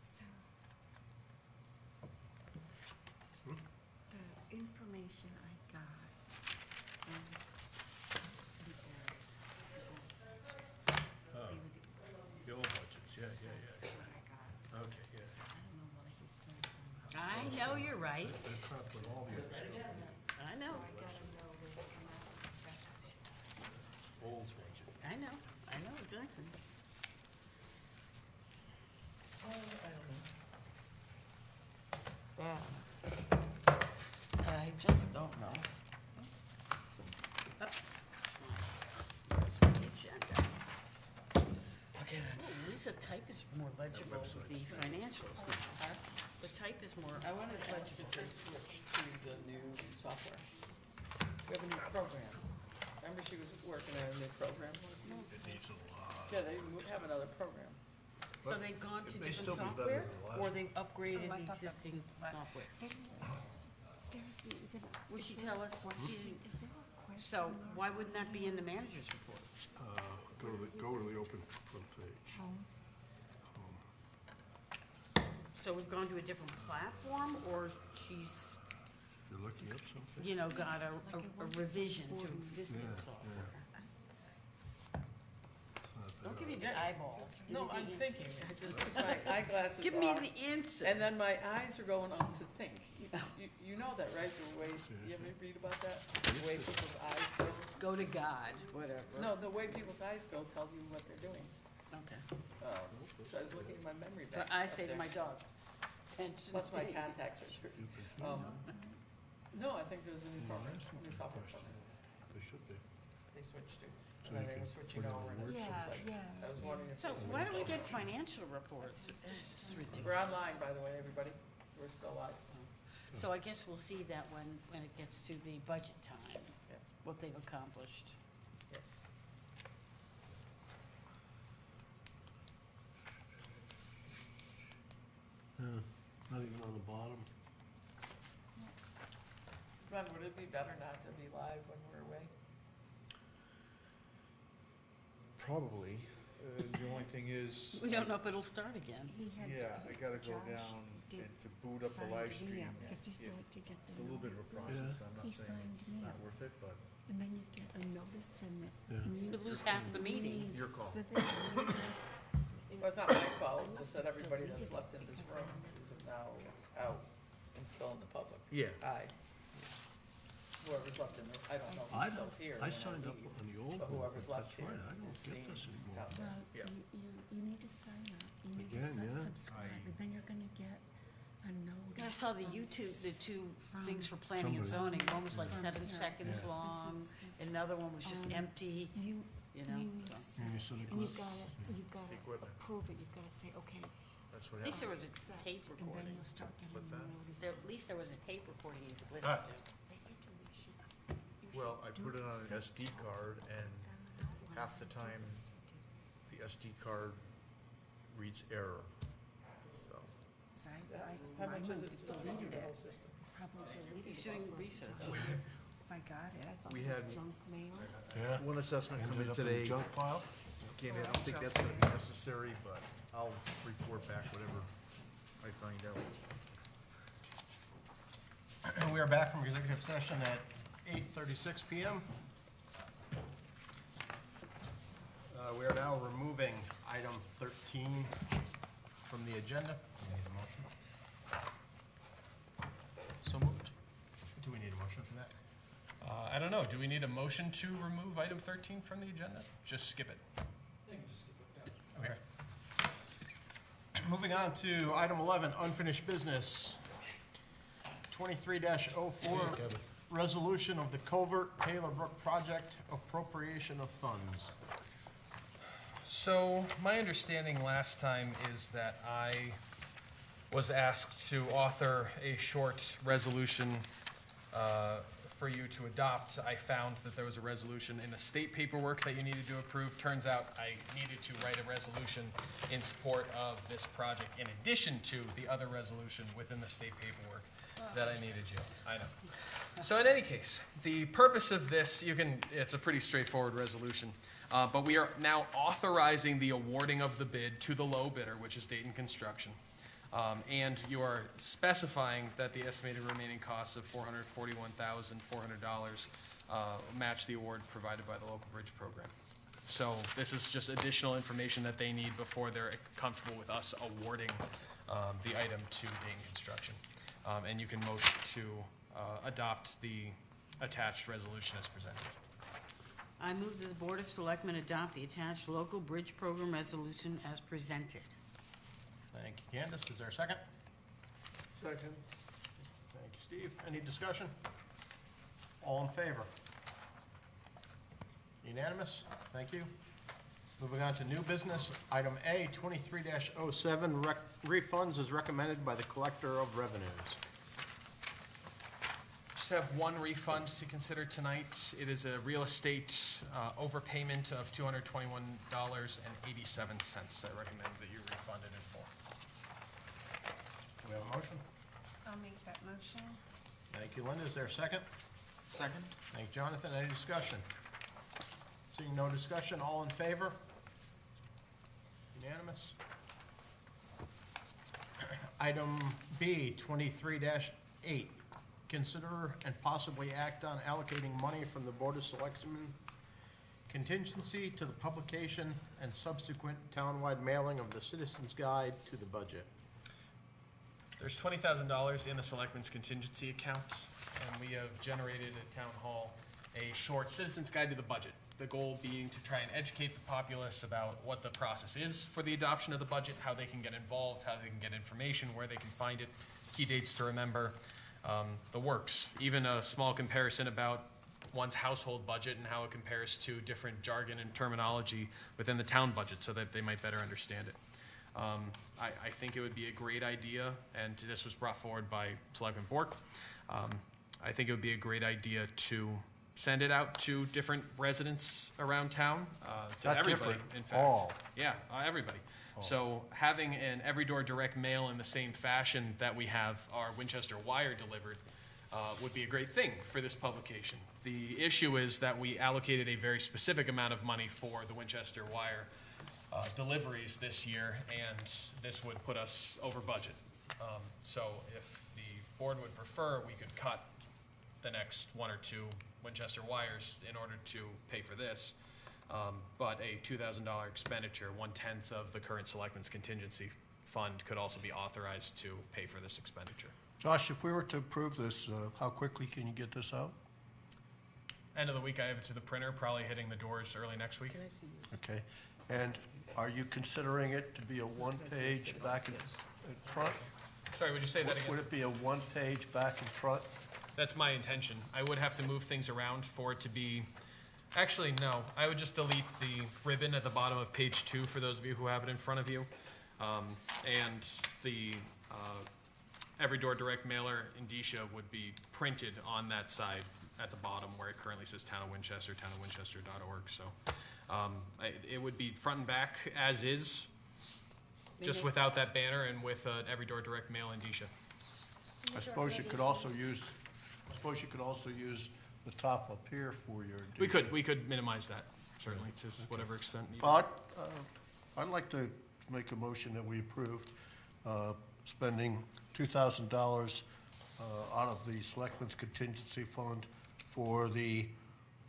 [SPEAKER 10] So, the information I got was the old budgets. They were
[SPEAKER 2] The old budgets, yeah.
[SPEAKER 10] That's what I got.
[SPEAKER 2] Okay, yeah.
[SPEAKER 10] So I don't know why he sent them.
[SPEAKER 5] I know you're right.
[SPEAKER 11] They're trapped with all the other stuff.
[SPEAKER 5] I
[SPEAKER 10] So
[SPEAKER 5] know.
[SPEAKER 10] I gotta know this, and that's
[SPEAKER 2] Old budget.
[SPEAKER 5] I know exactly. Yeah. I just don't know.
[SPEAKER 2] Okay,
[SPEAKER 5] At least the type is more legible with the financials. The type is more.
[SPEAKER 6] I wanted to mention if they switched to the new software. We have a new program. Remember she was working on a new program? Yeah, they have another program.
[SPEAKER 5] So they've gone to
[SPEAKER 11] It may
[SPEAKER 5] different
[SPEAKER 11] still be better
[SPEAKER 5] software,
[SPEAKER 11] than the last
[SPEAKER 5] or
[SPEAKER 11] one.
[SPEAKER 5] they've upgraded
[SPEAKER 10] Oh, I
[SPEAKER 5] the
[SPEAKER 10] thought that-
[SPEAKER 5] existing software?
[SPEAKER 10] There's even.
[SPEAKER 5] Would
[SPEAKER 10] is
[SPEAKER 5] she
[SPEAKER 10] there
[SPEAKER 5] tell
[SPEAKER 10] a
[SPEAKER 5] us?
[SPEAKER 10] question- Is there a question?
[SPEAKER 5] So why wouldn't that be in the manager's report?
[SPEAKER 4] Go to the open front page.
[SPEAKER 10] Home.
[SPEAKER 5] So we've gone to a different platform, or she's,
[SPEAKER 4] You're looking up something?
[SPEAKER 5] you know, got a revision to existing
[SPEAKER 4] Yeah,
[SPEAKER 5] software?
[SPEAKER 4] It's not
[SPEAKER 5] Don't give
[SPEAKER 4] there.
[SPEAKER 5] me the eyeballs. Give
[SPEAKER 6] No,
[SPEAKER 5] me the
[SPEAKER 6] I'm
[SPEAKER 5] answer.
[SPEAKER 6] thinking, I just took my eyeglasses off.
[SPEAKER 5] Give me the answer.
[SPEAKER 6] And then my eyes are going on to think. You know that, right? The way, you ever read about that? The way people's eyes go?
[SPEAKER 5] Go to God, whatever.
[SPEAKER 6] No, the way people's eyes go tells you what they're doing.
[SPEAKER 5] Okay.
[SPEAKER 6] So I was looking at my memory
[SPEAKER 5] So
[SPEAKER 6] bank.
[SPEAKER 5] I
[SPEAKER 6] up
[SPEAKER 5] say to
[SPEAKER 6] there.
[SPEAKER 5] my dogs, attention.
[SPEAKER 6] Plus my
[SPEAKER 5] please.
[SPEAKER 6] contacts are screwed. No, I think there's a new program, new software program.
[SPEAKER 4] They should be.
[SPEAKER 6] They switched to,
[SPEAKER 4] So
[SPEAKER 6] and then
[SPEAKER 4] you
[SPEAKER 6] they
[SPEAKER 4] can
[SPEAKER 6] were switching
[SPEAKER 4] put it on
[SPEAKER 6] over,
[SPEAKER 4] the
[SPEAKER 6] and it
[SPEAKER 10] Yeah,
[SPEAKER 6] was like,
[SPEAKER 10] yeah.
[SPEAKER 6] I was wondering if.
[SPEAKER 5] So
[SPEAKER 6] they
[SPEAKER 5] why don't we
[SPEAKER 6] switched.
[SPEAKER 5] get financial reports? It's ridiculous.
[SPEAKER 6] We're online, by the way, everybody. We're still live.
[SPEAKER 5] So I guess we'll see that when it gets to the budget time,
[SPEAKER 6] Yeah.
[SPEAKER 5] what they've accomplished.
[SPEAKER 6] Yes.
[SPEAKER 4] Not even on the bottom.
[SPEAKER 6] Glenn, would it be better not to be live when we're away?
[SPEAKER 13] Probably. The only thing is.
[SPEAKER 5] We don't know if it'll start again.
[SPEAKER 13] Yeah, I gotta go down and to boot up the live stream.
[SPEAKER 10] Because you still have to get the
[SPEAKER 13] It's a little bit of a
[SPEAKER 10] notices.
[SPEAKER 13] process. I'm
[SPEAKER 10] He
[SPEAKER 13] not saying
[SPEAKER 10] signed
[SPEAKER 13] it's
[SPEAKER 10] me
[SPEAKER 13] not
[SPEAKER 10] up.
[SPEAKER 13] worth it, but
[SPEAKER 10] And then you get a notice from the.
[SPEAKER 5] You lose half the meeting.
[SPEAKER 13] Your call.
[SPEAKER 6] Well, it's not my fault, just that everybody that's left in this room is now out and still in the public.
[SPEAKER 13] Yeah.
[SPEAKER 6] Aye. Whoever's left in this, I don't know if
[SPEAKER 4] I
[SPEAKER 6] he's still here.
[SPEAKER 4] I
[SPEAKER 6] when
[SPEAKER 4] signed up
[SPEAKER 6] leave,
[SPEAKER 4] on the old
[SPEAKER 6] But
[SPEAKER 4] one,
[SPEAKER 6] whoever's
[SPEAKER 4] but
[SPEAKER 6] left
[SPEAKER 4] that's
[SPEAKER 6] here
[SPEAKER 4] right, I don't
[SPEAKER 6] is
[SPEAKER 4] get
[SPEAKER 6] seen
[SPEAKER 4] this anymore.
[SPEAKER 6] out there.
[SPEAKER 10] Well,
[SPEAKER 13] Yeah.
[SPEAKER 10] you need to sign up, you need to
[SPEAKER 4] Again, yeah.
[SPEAKER 10] subscribe, and then you're gonna get a notice.
[SPEAKER 5] I saw the
[SPEAKER 10] from
[SPEAKER 5] YouTube, the two
[SPEAKER 10] from-
[SPEAKER 5] things for planning and
[SPEAKER 4] Somebody.
[SPEAKER 5] zoning. One was like
[SPEAKER 10] From
[SPEAKER 5] 7
[SPEAKER 10] here.
[SPEAKER 5] seconds
[SPEAKER 10] This
[SPEAKER 5] long,
[SPEAKER 10] is-
[SPEAKER 5] another one was just empty,
[SPEAKER 10] You,
[SPEAKER 5] you know?
[SPEAKER 10] you
[SPEAKER 5] so.
[SPEAKER 4] And you said it
[SPEAKER 10] and
[SPEAKER 4] was-
[SPEAKER 10] you've gotta
[SPEAKER 13] Equipment.
[SPEAKER 10] approve it, you've gotta say, okay,
[SPEAKER 13] that's what
[SPEAKER 5] At least there
[SPEAKER 13] happened.
[SPEAKER 5] was a
[SPEAKER 10] accept,
[SPEAKER 5] tape
[SPEAKER 10] and then
[SPEAKER 5] recording.
[SPEAKER 10] you'll start getting
[SPEAKER 13] What's
[SPEAKER 10] the
[SPEAKER 13] that?
[SPEAKER 10] notice.
[SPEAKER 5] At least there was a tape recording you could listen
[SPEAKER 13] Ah.
[SPEAKER 5] to.
[SPEAKER 10] I said to him, you should
[SPEAKER 13] Well, I
[SPEAKER 10] do
[SPEAKER 13] put it on an
[SPEAKER 10] accept
[SPEAKER 13] SD card and
[SPEAKER 10] them out
[SPEAKER 13] half the
[SPEAKER 10] loud.
[SPEAKER 13] time the SD card reads error, so.
[SPEAKER 10] So
[SPEAKER 6] How much
[SPEAKER 10] mine
[SPEAKER 6] is it to
[SPEAKER 10] deleted
[SPEAKER 6] delete the whole
[SPEAKER 10] it,
[SPEAKER 6] system?
[SPEAKER 10] probably deleted
[SPEAKER 5] He's
[SPEAKER 10] it
[SPEAKER 5] doing
[SPEAKER 10] first
[SPEAKER 5] research.
[SPEAKER 10] time. If I got it, I thought
[SPEAKER 13] We
[SPEAKER 10] it was
[SPEAKER 13] had-
[SPEAKER 10] junk mail.
[SPEAKER 4] Yeah.
[SPEAKER 13] One assessment
[SPEAKER 4] Ended
[SPEAKER 13] coming
[SPEAKER 4] up in the
[SPEAKER 13] today.
[SPEAKER 4] junk file?
[SPEAKER 13] Again, I don't think that's gonna be necessary, but I'll report back whatever I find out.
[SPEAKER 2] We are back from executive session at 8:36 PM. We are now removing item 13 from the agenda. Do we need a motion?
[SPEAKER 1] So moved.
[SPEAKER 2] Do we need a motion for that?
[SPEAKER 1] I don't know, do we need a motion to remove item 13 from the agenda? Just skip it.
[SPEAKER 2] Okay. Moving on to item 11, unfinished business. 23-04, resolution of the Covert Taylor Brook project appropriation of funds.
[SPEAKER 1] So, my understanding last time is that I was asked to author a short resolution for you to adopt. I found that there was a resolution in the state paperwork that you needed to approve. Turns out I needed to write a resolution in support of this project in addition to the other resolution within the state paperwork that I needed you. I know. So in any case, the purpose of this, it's a pretty straightforward resolution, but we are now authorizing the awarding of the bid to the low bidder, which is Dayton Construction. And you are specifying that the estimated remaining costs of $441,400 match the award provided by the local bridge program. So this is just additional information that they need before they're comfortable with us awarding the item to Dayton Construction. And you can motion to adopt the attached resolution as presented.
[SPEAKER 5] I move that the Board of Selectmen adopt the attached local bridge program resolution as presented.
[SPEAKER 2] Thank you, Candace. Is there a second?
[SPEAKER 11] Second.
[SPEAKER 2] Thank you, Steve. Any discussion? All in favor? Unanimous? Thank you. Moving on to new business, item A, 23-07, refunds as recommended by the Collector of Revenues.
[SPEAKER 1] Just have one refund to consider tonight. It is a real estate overpayment of $221.87. I recommend that you refund it in full.
[SPEAKER 2] Do we have a motion?
[SPEAKER 10] I'll make that motion.
[SPEAKER 2] Thank you, Linda. Is there a second?
[SPEAKER 6] Second?
[SPEAKER 2] Thank you, Jonathan. Any discussion? Seeing no discussion, all in favor? Unanimous? Item B, 23-8, consider and possibly act on allocating money from the Board of Selectmen contingency to the publication and subsequent townwide mailing of the Citizens Guide to the budget.
[SPEAKER 1] There's $20,000 in the Selectmen's contingency account, and we have generated at Town Hall a short citizen's guide to the budget. The goal being to try and educate the populace about what the process is for the adoption of the budget, how they can get involved, how they can get information, where they can find it, key dates to remember, the works. Even a small comparison about one's household budget and how it compares to different jargon and terminology within the town budget so that they might better understand it. I think it would be a great idea, and this was brought forward by Selectman Bork. I think it would be a great idea to send it out to different residents around town, to
[SPEAKER 4] Not
[SPEAKER 1] everybody,
[SPEAKER 4] different,
[SPEAKER 1] in fact.
[SPEAKER 4] all.
[SPEAKER 1] Yeah, everybody. So having an every door direct mail in the same fashion that we have our Winchester Wire delivered would be a great thing for this publication. The issue is that we allocated a very specific amount of money for the Winchester Wire deliveries this year, and this would put us over budget. So if the board would prefer, we could cut the next one or two Winchester Wires in order to pay for this. But a $2,000 expenditure, 1/10 of the current selectmen's contingency fund, could also be authorized to pay for this expenditure.
[SPEAKER 4] Josh, if we were to approve this, how quickly can you get this out?
[SPEAKER 1] End of the week, I have it to the printer, probably hitting the doors early next week.
[SPEAKER 4] Okay, and are you considering it to be a one-page back and front?
[SPEAKER 1] Sorry, would you say that again?
[SPEAKER 4] Would it be a one-page back and front?
[SPEAKER 1] That's my intention. I would have to move things around for it to be, actually, no. I would just delete the ribbon at the bottom of page 2 for those of you who have it in front of you. And the every door direct mailer indicia would be printed on that side at the bottom where it currently says Town of Winchester, townofwinchester.org. So it would be front and back as is, just without that banner and with every door direct mail indicia.
[SPEAKER 4] I suppose you could also use, the top up here for your.
[SPEAKER 1] We could minimize that, certainly, to whatever extent needed.
[SPEAKER 4] But I'd like to make a motion that we approve spending $2,000 out of the Selectmen's Contingency Fund for the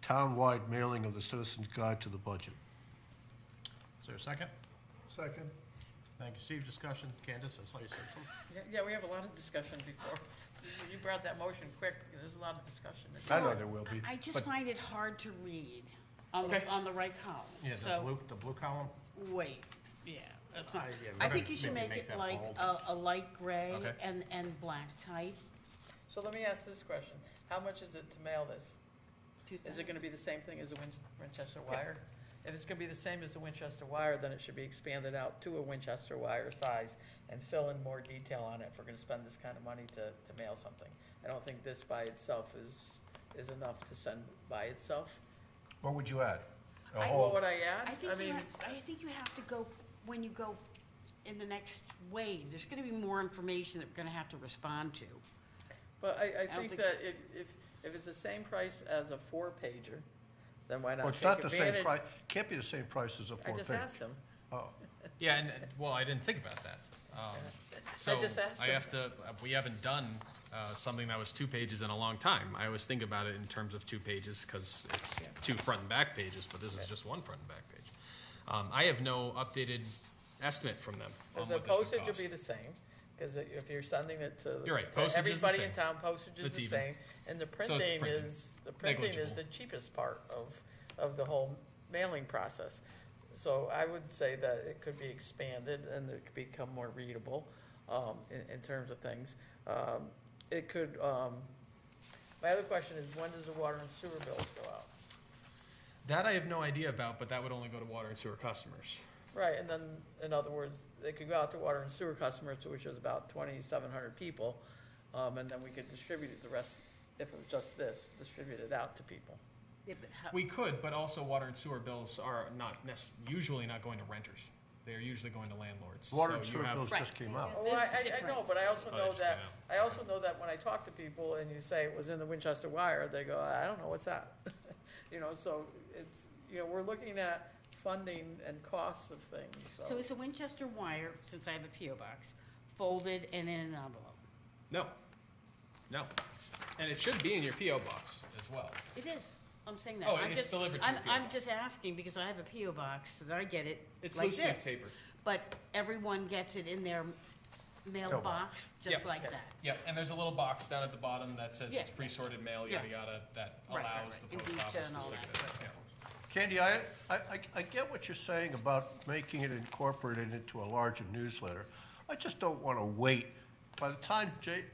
[SPEAKER 4] townwide mailing of the Citizens Guide to the budget.
[SPEAKER 2] Is there a second?
[SPEAKER 11] Second.
[SPEAKER 2] Thank you, Steve. Discussion. Candace, I saw you said something.
[SPEAKER 6] Yeah, we have a lot of discussion before. You brought that motion quick, there's a lot of discussion.
[SPEAKER 4] I know there will be.
[SPEAKER 5] I just
[SPEAKER 4] but-
[SPEAKER 5] find it hard to read on
[SPEAKER 1] Okay.
[SPEAKER 5] on the right column.
[SPEAKER 2] Yeah,
[SPEAKER 5] So,
[SPEAKER 2] the blue column?
[SPEAKER 5] wait, yeah, that's not,
[SPEAKER 2] Yeah,
[SPEAKER 5] I
[SPEAKER 2] maybe-
[SPEAKER 5] think you should
[SPEAKER 2] maybe
[SPEAKER 5] make it
[SPEAKER 2] that
[SPEAKER 5] like
[SPEAKER 2] bold.
[SPEAKER 5] a light gray
[SPEAKER 1] Okay.
[SPEAKER 5] and black type.
[SPEAKER 6] So let me ask this question, how much is it to mail this? Is it gonna be the same thing as a Winchester Wire? If it's gonna be the same as the Winchester Wire, then it should be expanded out to a Winchester Wire size and fill in more detail on it if we're gonna spend this kind of money to mail something. I don't think this by itself is enough to send by itself.
[SPEAKER 4] What would you add? A
[SPEAKER 5] I-
[SPEAKER 6] What
[SPEAKER 4] whole,
[SPEAKER 6] would I add?
[SPEAKER 5] I think you have to go, when you go in the next wave, there's gonna be more information that we're gonna have to respond to.
[SPEAKER 6] But I
[SPEAKER 5] don't
[SPEAKER 6] think
[SPEAKER 5] think-
[SPEAKER 6] that if it's the same price as a 4-pager, then why not
[SPEAKER 4] well, it's
[SPEAKER 6] take
[SPEAKER 4] not the same
[SPEAKER 6] advantage?
[SPEAKER 4] price, can't be the same price as a
[SPEAKER 6] I just
[SPEAKER 4] four-page.
[SPEAKER 6] asked him.
[SPEAKER 4] Oh,
[SPEAKER 1] Yeah, and, well, I didn't think about that. So
[SPEAKER 6] just asked
[SPEAKER 1] I
[SPEAKER 6] him.
[SPEAKER 1] have to, we haven't done something that was 2 pages in a long time. I always think about it in terms of 2 pages because it's 2 front and back pages, but this is just 1 front and back page. I have no updated estimate from them on
[SPEAKER 6] Because the
[SPEAKER 1] what this would
[SPEAKER 6] postage will
[SPEAKER 1] cost.
[SPEAKER 6] be the same, because if you're sending it to.
[SPEAKER 1] You're right,
[SPEAKER 6] to
[SPEAKER 1] postage is the
[SPEAKER 6] everybody in
[SPEAKER 1] same.
[SPEAKER 6] town, postage is
[SPEAKER 1] It's
[SPEAKER 6] the
[SPEAKER 1] even.
[SPEAKER 6] same, and the
[SPEAKER 1] So it's
[SPEAKER 6] printing
[SPEAKER 1] printing.
[SPEAKER 6] is,
[SPEAKER 1] Negligible.
[SPEAKER 6] the cheapest part of the whole mailing process. So I would say that it could be expanded and it could become more readable, in terms of things. It could, my other question is, when does the water and sewer bills go out?
[SPEAKER 1] That I have no idea about, but that would only go to water and sewer customers.
[SPEAKER 6] Right, and then, in other words, they could go out to water and sewer customers, which is about 2,700 people, and then we could distribute the rest, if it was just this, distribute it out to people.
[SPEAKER 5] Yeah, but how-
[SPEAKER 1] We could, but also water and sewer bills are not usually not going to renters. They're usually going to landlords.
[SPEAKER 4] water
[SPEAKER 1] So
[SPEAKER 4] and
[SPEAKER 1] you
[SPEAKER 4] sewer
[SPEAKER 1] have-
[SPEAKER 4] bills just came out.
[SPEAKER 6] Oh,
[SPEAKER 5] This is
[SPEAKER 6] I
[SPEAKER 5] different.
[SPEAKER 6] know, but I also
[SPEAKER 1] Oh,
[SPEAKER 6] know
[SPEAKER 1] just
[SPEAKER 6] that,
[SPEAKER 1] came out.
[SPEAKER 6] when I talk to people and you say it was in the Winchester Wire, they go, I don't know, what's that? You know, so it's, we're looking at funding and costs of things,
[SPEAKER 5] So is the Winchester Wire, since I have a PO box, folded and in an envelope?
[SPEAKER 1] No, no. And it should be in your PO box as well.
[SPEAKER 5] It is. I'm saying that.
[SPEAKER 1] Oh,
[SPEAKER 5] I'm
[SPEAKER 1] it's
[SPEAKER 5] just-
[SPEAKER 1] delivered to your PO
[SPEAKER 5] I'm
[SPEAKER 1] box.
[SPEAKER 5] just asking because I have a PO box that I get it
[SPEAKER 1] It's
[SPEAKER 5] like
[SPEAKER 1] loose leaf
[SPEAKER 5] this.
[SPEAKER 1] paper.
[SPEAKER 5] But everyone gets it in their mailbox, just
[SPEAKER 1] Yep.
[SPEAKER 5] like that.
[SPEAKER 1] Yep, and there's a little box down at the bottom that says
[SPEAKER 5] Yeah.
[SPEAKER 1] it's pre-sorted mail,
[SPEAKER 5] Yeah.
[SPEAKER 1] yada, yada, that
[SPEAKER 5] Right, right,
[SPEAKER 1] allows
[SPEAKER 5] right.
[SPEAKER 1] the post
[SPEAKER 5] Indicia
[SPEAKER 1] office
[SPEAKER 5] and
[SPEAKER 1] to
[SPEAKER 5] all
[SPEAKER 1] stick
[SPEAKER 5] that,
[SPEAKER 1] it in.
[SPEAKER 5] right.
[SPEAKER 1] Yeah.
[SPEAKER 4] Candy, I get what you're saying about making it incorporated into a larger newsletter. I just don't want to wait. By the time Jay,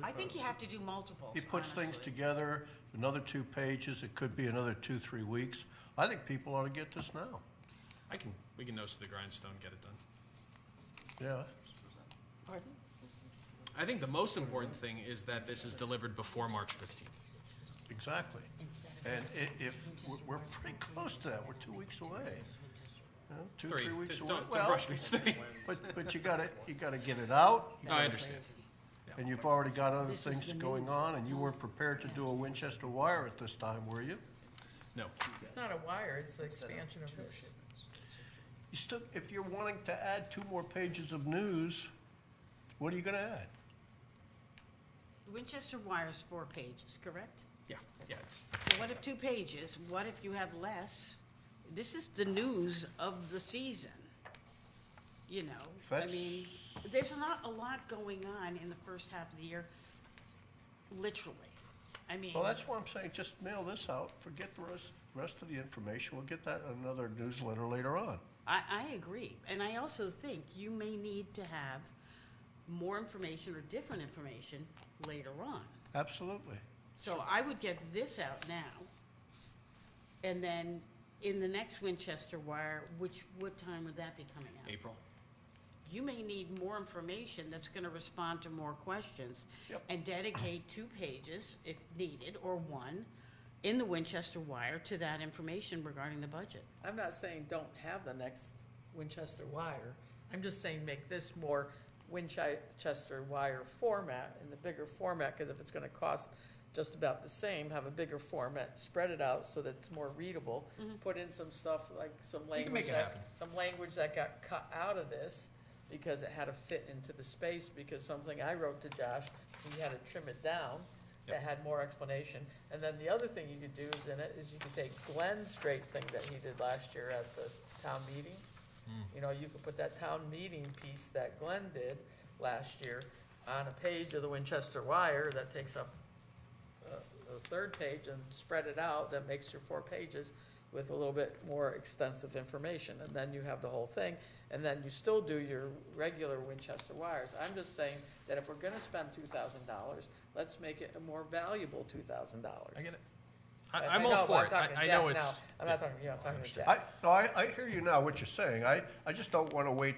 [SPEAKER 5] I think you have to do multiples,
[SPEAKER 4] he puts things
[SPEAKER 5] honestly.
[SPEAKER 4] together, another 2 pages, it could be another 2, 3 weeks. I think people ought to get this now.
[SPEAKER 1] We can nose to the grindstone, get it done.
[SPEAKER 4] Yeah.
[SPEAKER 5] Pardon?
[SPEAKER 1] I think the most important thing is that this is delivered before March 15th.
[SPEAKER 4] Exactly.
[SPEAKER 5] Instead of-
[SPEAKER 4] And if, we're pretty close to that, we're 2 weeks away. You know, 2, 3 weeks away.
[SPEAKER 1] Don't
[SPEAKER 4] Well,
[SPEAKER 1] rush me, it's 3.
[SPEAKER 4] but you gotta get it out,
[SPEAKER 1] I understand.
[SPEAKER 4] and you've already got other
[SPEAKER 5] This is
[SPEAKER 4] things
[SPEAKER 5] the
[SPEAKER 4] going
[SPEAKER 5] news.
[SPEAKER 4] on, and you weren't prepared to do a Winchester wire at this time, were you?
[SPEAKER 1] No.
[SPEAKER 6] It's not a wire, it's the expansion of this.
[SPEAKER 4] You still, if you're wanting to add 2 more pages of news, what are you gonna add?
[SPEAKER 5] Winchester Wire's 4 pages, correct?
[SPEAKER 1] Yeah, it's,
[SPEAKER 5] So what if 2 pages? What if you have less? This is the news of the season, you know? I
[SPEAKER 4] That's-
[SPEAKER 5] mean, there's not a lot going on in the first half of the year, literally. I mean,
[SPEAKER 4] Well, that's why I'm saying, just mail this out, forget the rest of the information, we'll get that in another newsletter later on.
[SPEAKER 5] I agree. And I also think you may need to have more information or different information later on.
[SPEAKER 4] Absolutely.
[SPEAKER 5] So I would get this out now, and then in the next Winchester Wire, what time would that be coming out?
[SPEAKER 1] April.
[SPEAKER 5] You may need more information that's gonna respond to more questions.
[SPEAKER 4] Yep.
[SPEAKER 5] And dedicate 2 pages, if needed, or 1, in the Winchester Wire to that information regarding the budget.
[SPEAKER 6] I'm not saying don't have the next Winchester wire. I'm just saying make this more Winchester wire format, in the bigger format, because if it's gonna cost just about the same, have a bigger format, spread it out so that it's more readable. Put in some stuff like some
[SPEAKER 1] can
[SPEAKER 6] language
[SPEAKER 1] make it
[SPEAKER 6] that,
[SPEAKER 1] happen.
[SPEAKER 6] some language that got cut out of this because it had to fit into the space, because something I wrote to Josh, he had to trim it down. That had more explanation. And then the other thing you could do is in it, is you could take Glenn's great thing that he did last year at the town meeting. You know, you could put that town meeting piece that Glenn did last year on a page of the Winchester Wire that takes up the 3rd page and spread it out, that makes your 4 pages with a little bit more extensive information. And then you have the whole thing, and then you still do your regular Winchester wires. I'm just saying that if we're gonna spend $2,000, let's make it a more valuable $2,000.
[SPEAKER 1] I get it.
[SPEAKER 6] I
[SPEAKER 1] I'm
[SPEAKER 6] know,
[SPEAKER 1] all
[SPEAKER 6] but
[SPEAKER 1] for
[SPEAKER 6] I'm
[SPEAKER 1] it.
[SPEAKER 6] talking to
[SPEAKER 1] I know
[SPEAKER 6] Jack
[SPEAKER 1] it's.
[SPEAKER 6] now. I'm not talking, you know, I'm talking to Jack.
[SPEAKER 4] I hear you now, what you're saying. I just don't want to wait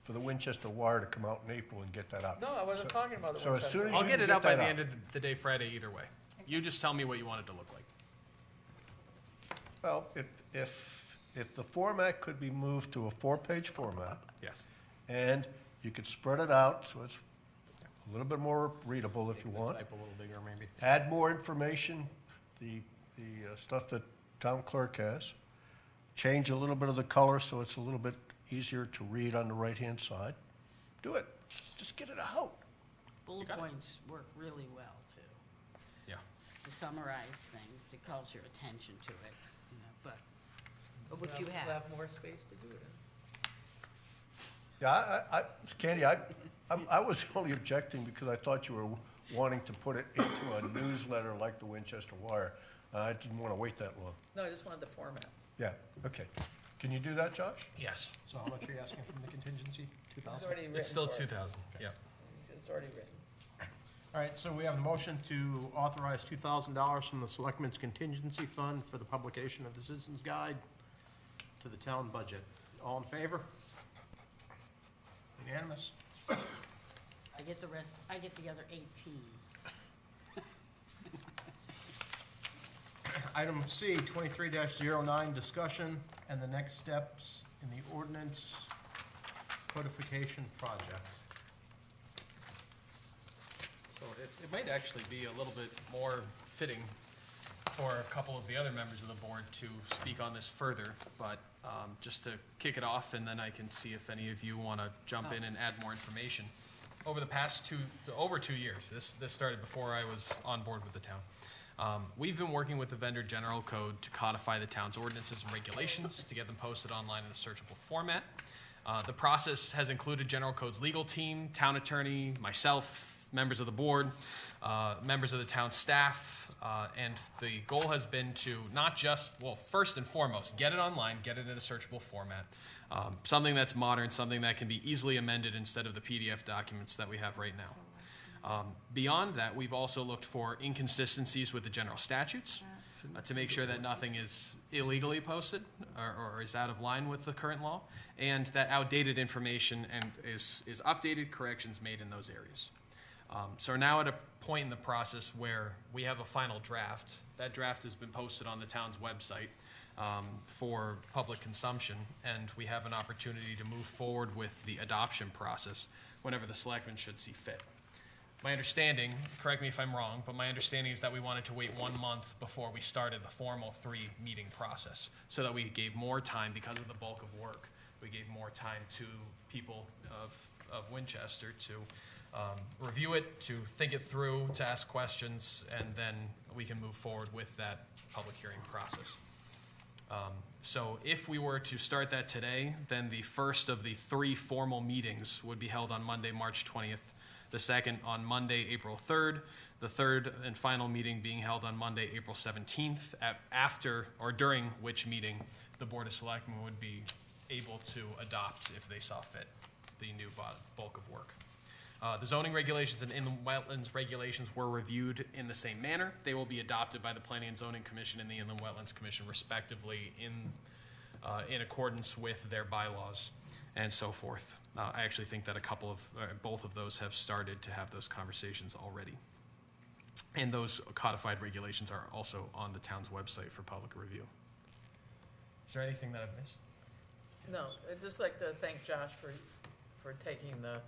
[SPEAKER 4] for the Winchester wire to come out in April and get that out.
[SPEAKER 6] No, I wasn't talking about the
[SPEAKER 4] So as
[SPEAKER 6] Winchester.
[SPEAKER 4] soon as
[SPEAKER 1] I'll
[SPEAKER 4] you
[SPEAKER 1] get
[SPEAKER 4] can
[SPEAKER 1] it out by
[SPEAKER 4] that
[SPEAKER 1] the
[SPEAKER 4] out.
[SPEAKER 1] end of the day Friday either way. You just tell me what you want it to look like.
[SPEAKER 4] Well, if the format could be moved to a 4-page format,
[SPEAKER 1] Yes.
[SPEAKER 4] and you could spread it out so it's a little bit more readable if you want.
[SPEAKER 2] Type a little bigger, maybe.
[SPEAKER 4] Add more information, the stuff that town clerk has. Change a little bit of the color so it's a little bit easier to read on the right-hand side. Do it. Just get it out.
[SPEAKER 5] Bullet
[SPEAKER 1] got it.
[SPEAKER 5] points work really well, too.
[SPEAKER 1] Yeah.
[SPEAKER 5] To summarize things, it calls your attention to it, you know, but what you
[SPEAKER 6] We'll
[SPEAKER 5] have.
[SPEAKER 6] have more space to do it in.
[SPEAKER 4] Yeah, Candy, I was only objecting because I thought you were wanting to put it into a newsletter like the Winchester Wire. I didn't want to wait that long.
[SPEAKER 6] No, I just wanted the format.
[SPEAKER 4] Yeah, okay. Can you do that, Josh?
[SPEAKER 1] Yes.
[SPEAKER 2] So how much are you asking from the contingency?
[SPEAKER 6] It's
[SPEAKER 2] 2,000?
[SPEAKER 6] already written.
[SPEAKER 1] It's still
[SPEAKER 6] for it.
[SPEAKER 1] 2,000. Yeah.
[SPEAKER 6] It's already written.
[SPEAKER 2] All right, so we have a motion to authorize $2,000 from the Selectmen's Contingency Fund for the publication of the Citizens Guide to the town budget. All in favor? Unanimous?
[SPEAKER 5] I get the rest, I get the other 18.
[SPEAKER 2] Item C, 23-09, discussion and the next steps in the ordinance codification project.
[SPEAKER 1] So it might actually be a little bit more fitting for a couple of the other members of the board to speak on this further, but just to kick it off, and then I can see if any of you want to jump in and add more information. Over the past over 2 years, this started before I was on board with the town. We've been working with the vendor general code to codify the town's ordinances and regulations to get them posted online in a searchable format. The process has included general code's legal team, town attorney, myself, members of the board, members of the town staff, and the goal has been to not just, well, first and foremost, get it online, get it in a searchable format, something that's modern, something that can be easily amended instead of the PDF documents that we have right now. Beyond that, we've also looked for inconsistencies with the general statutes to make sure that nothing is illegally posted or is out of line with the current law, and that outdated information and is updated, corrections made in those areas. So we're now at a point in the process where we have a final draft. That draft has been posted on the town's website for public consumption, and we have an opportunity to move forward with the adoption process whenever the selectmen should see fit. My understanding, correct me if I'm wrong, but my understanding is that we wanted to wait 1 month before we started the formal 3-meeting process, so that we gave more time, because of the bulk of work, we gave more time to people of Winchester to review it, to think it through, to ask questions, and then we can move forward with that public hearing process. So if we were to start that today, then the first of the 3 formal meetings would be held on Monday, March 20th, the second on Monday, April 3rd, the third and final meeting being held on Monday, April 17th, after or during which meeting the Board of Selectmen would be able to adopt, if they saw fit, the new bulk of work. The zoning regulations and inland wetlands regulations were reviewed in the same manner. They will be adopted by the Planning and Zoning Commission and the Inland Wetlands Commission respectively in accordance with their bylaws and so forth. I actually think that both of those have started to have those conversations already. And those codified regulations are also on the town's website for public review. Is there anything that I've missed?
[SPEAKER 6] No, I'd just like to thank Josh for taking the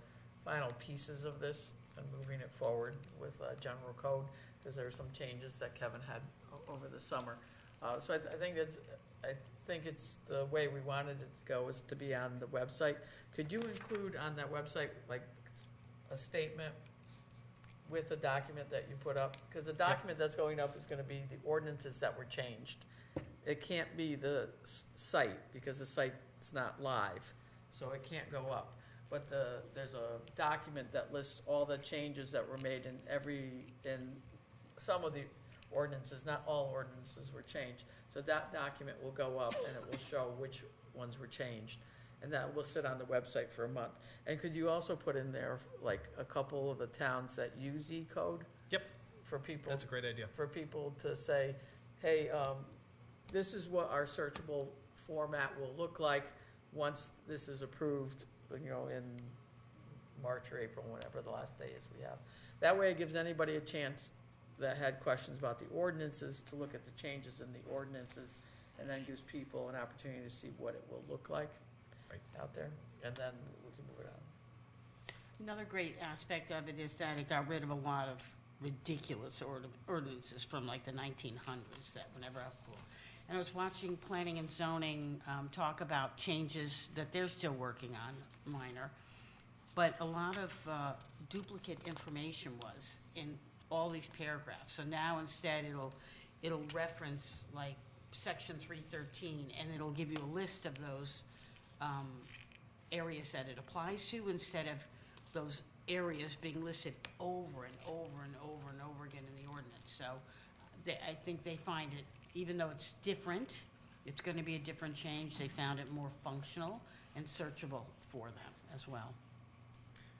[SPEAKER 6] final pieces of this and moving it forward with general code, because there are some changes that Kevin had over the summer. So I think it's the way we wanted it to go, is to be on the website. Could you include on that website like a statement with the document that you put up? Because the document that's going up is going to be the ordinances that were changed. It can't be the site, because the site's not live, so it can't go up. But there's a document that lists all the changes that were made in some of the ordinances. Not all ordinances were changed. So that document will go up, and it will show which ones were changed. And that will sit on the website for a month. And could you also put in there, like, a couple of the towns that use E-code?
[SPEAKER 1] Yep.
[SPEAKER 6] For people.
[SPEAKER 1] That's a great idea.
[SPEAKER 6] For people to say, hey, this is what our searchable format will look like once this is approved, in March or April, whenever the last day is we have. That way it gives anybody a chance that had questions about the ordinances to look at the changes in the ordinances, and then gives people an opportunity to see what it will look like out there, and then we can move it on.
[SPEAKER 5] Another great aspect of it is that it got rid of a lot of ridiculous ordinances from like the 1900s that were never applicable. And I was watching Planning and Zoning talk about changes that they're still working on, minor, but a lot of duplicate information was in all these paragraphs. So now instead it'll reference like section 313, and it'll give you a list of those areas that it applies to, instead of those areas being listed over and over and over and over again in the ordinance. So I think they find it, even though it's different, it's going to be a different change. They found it more functional and searchable for them as well.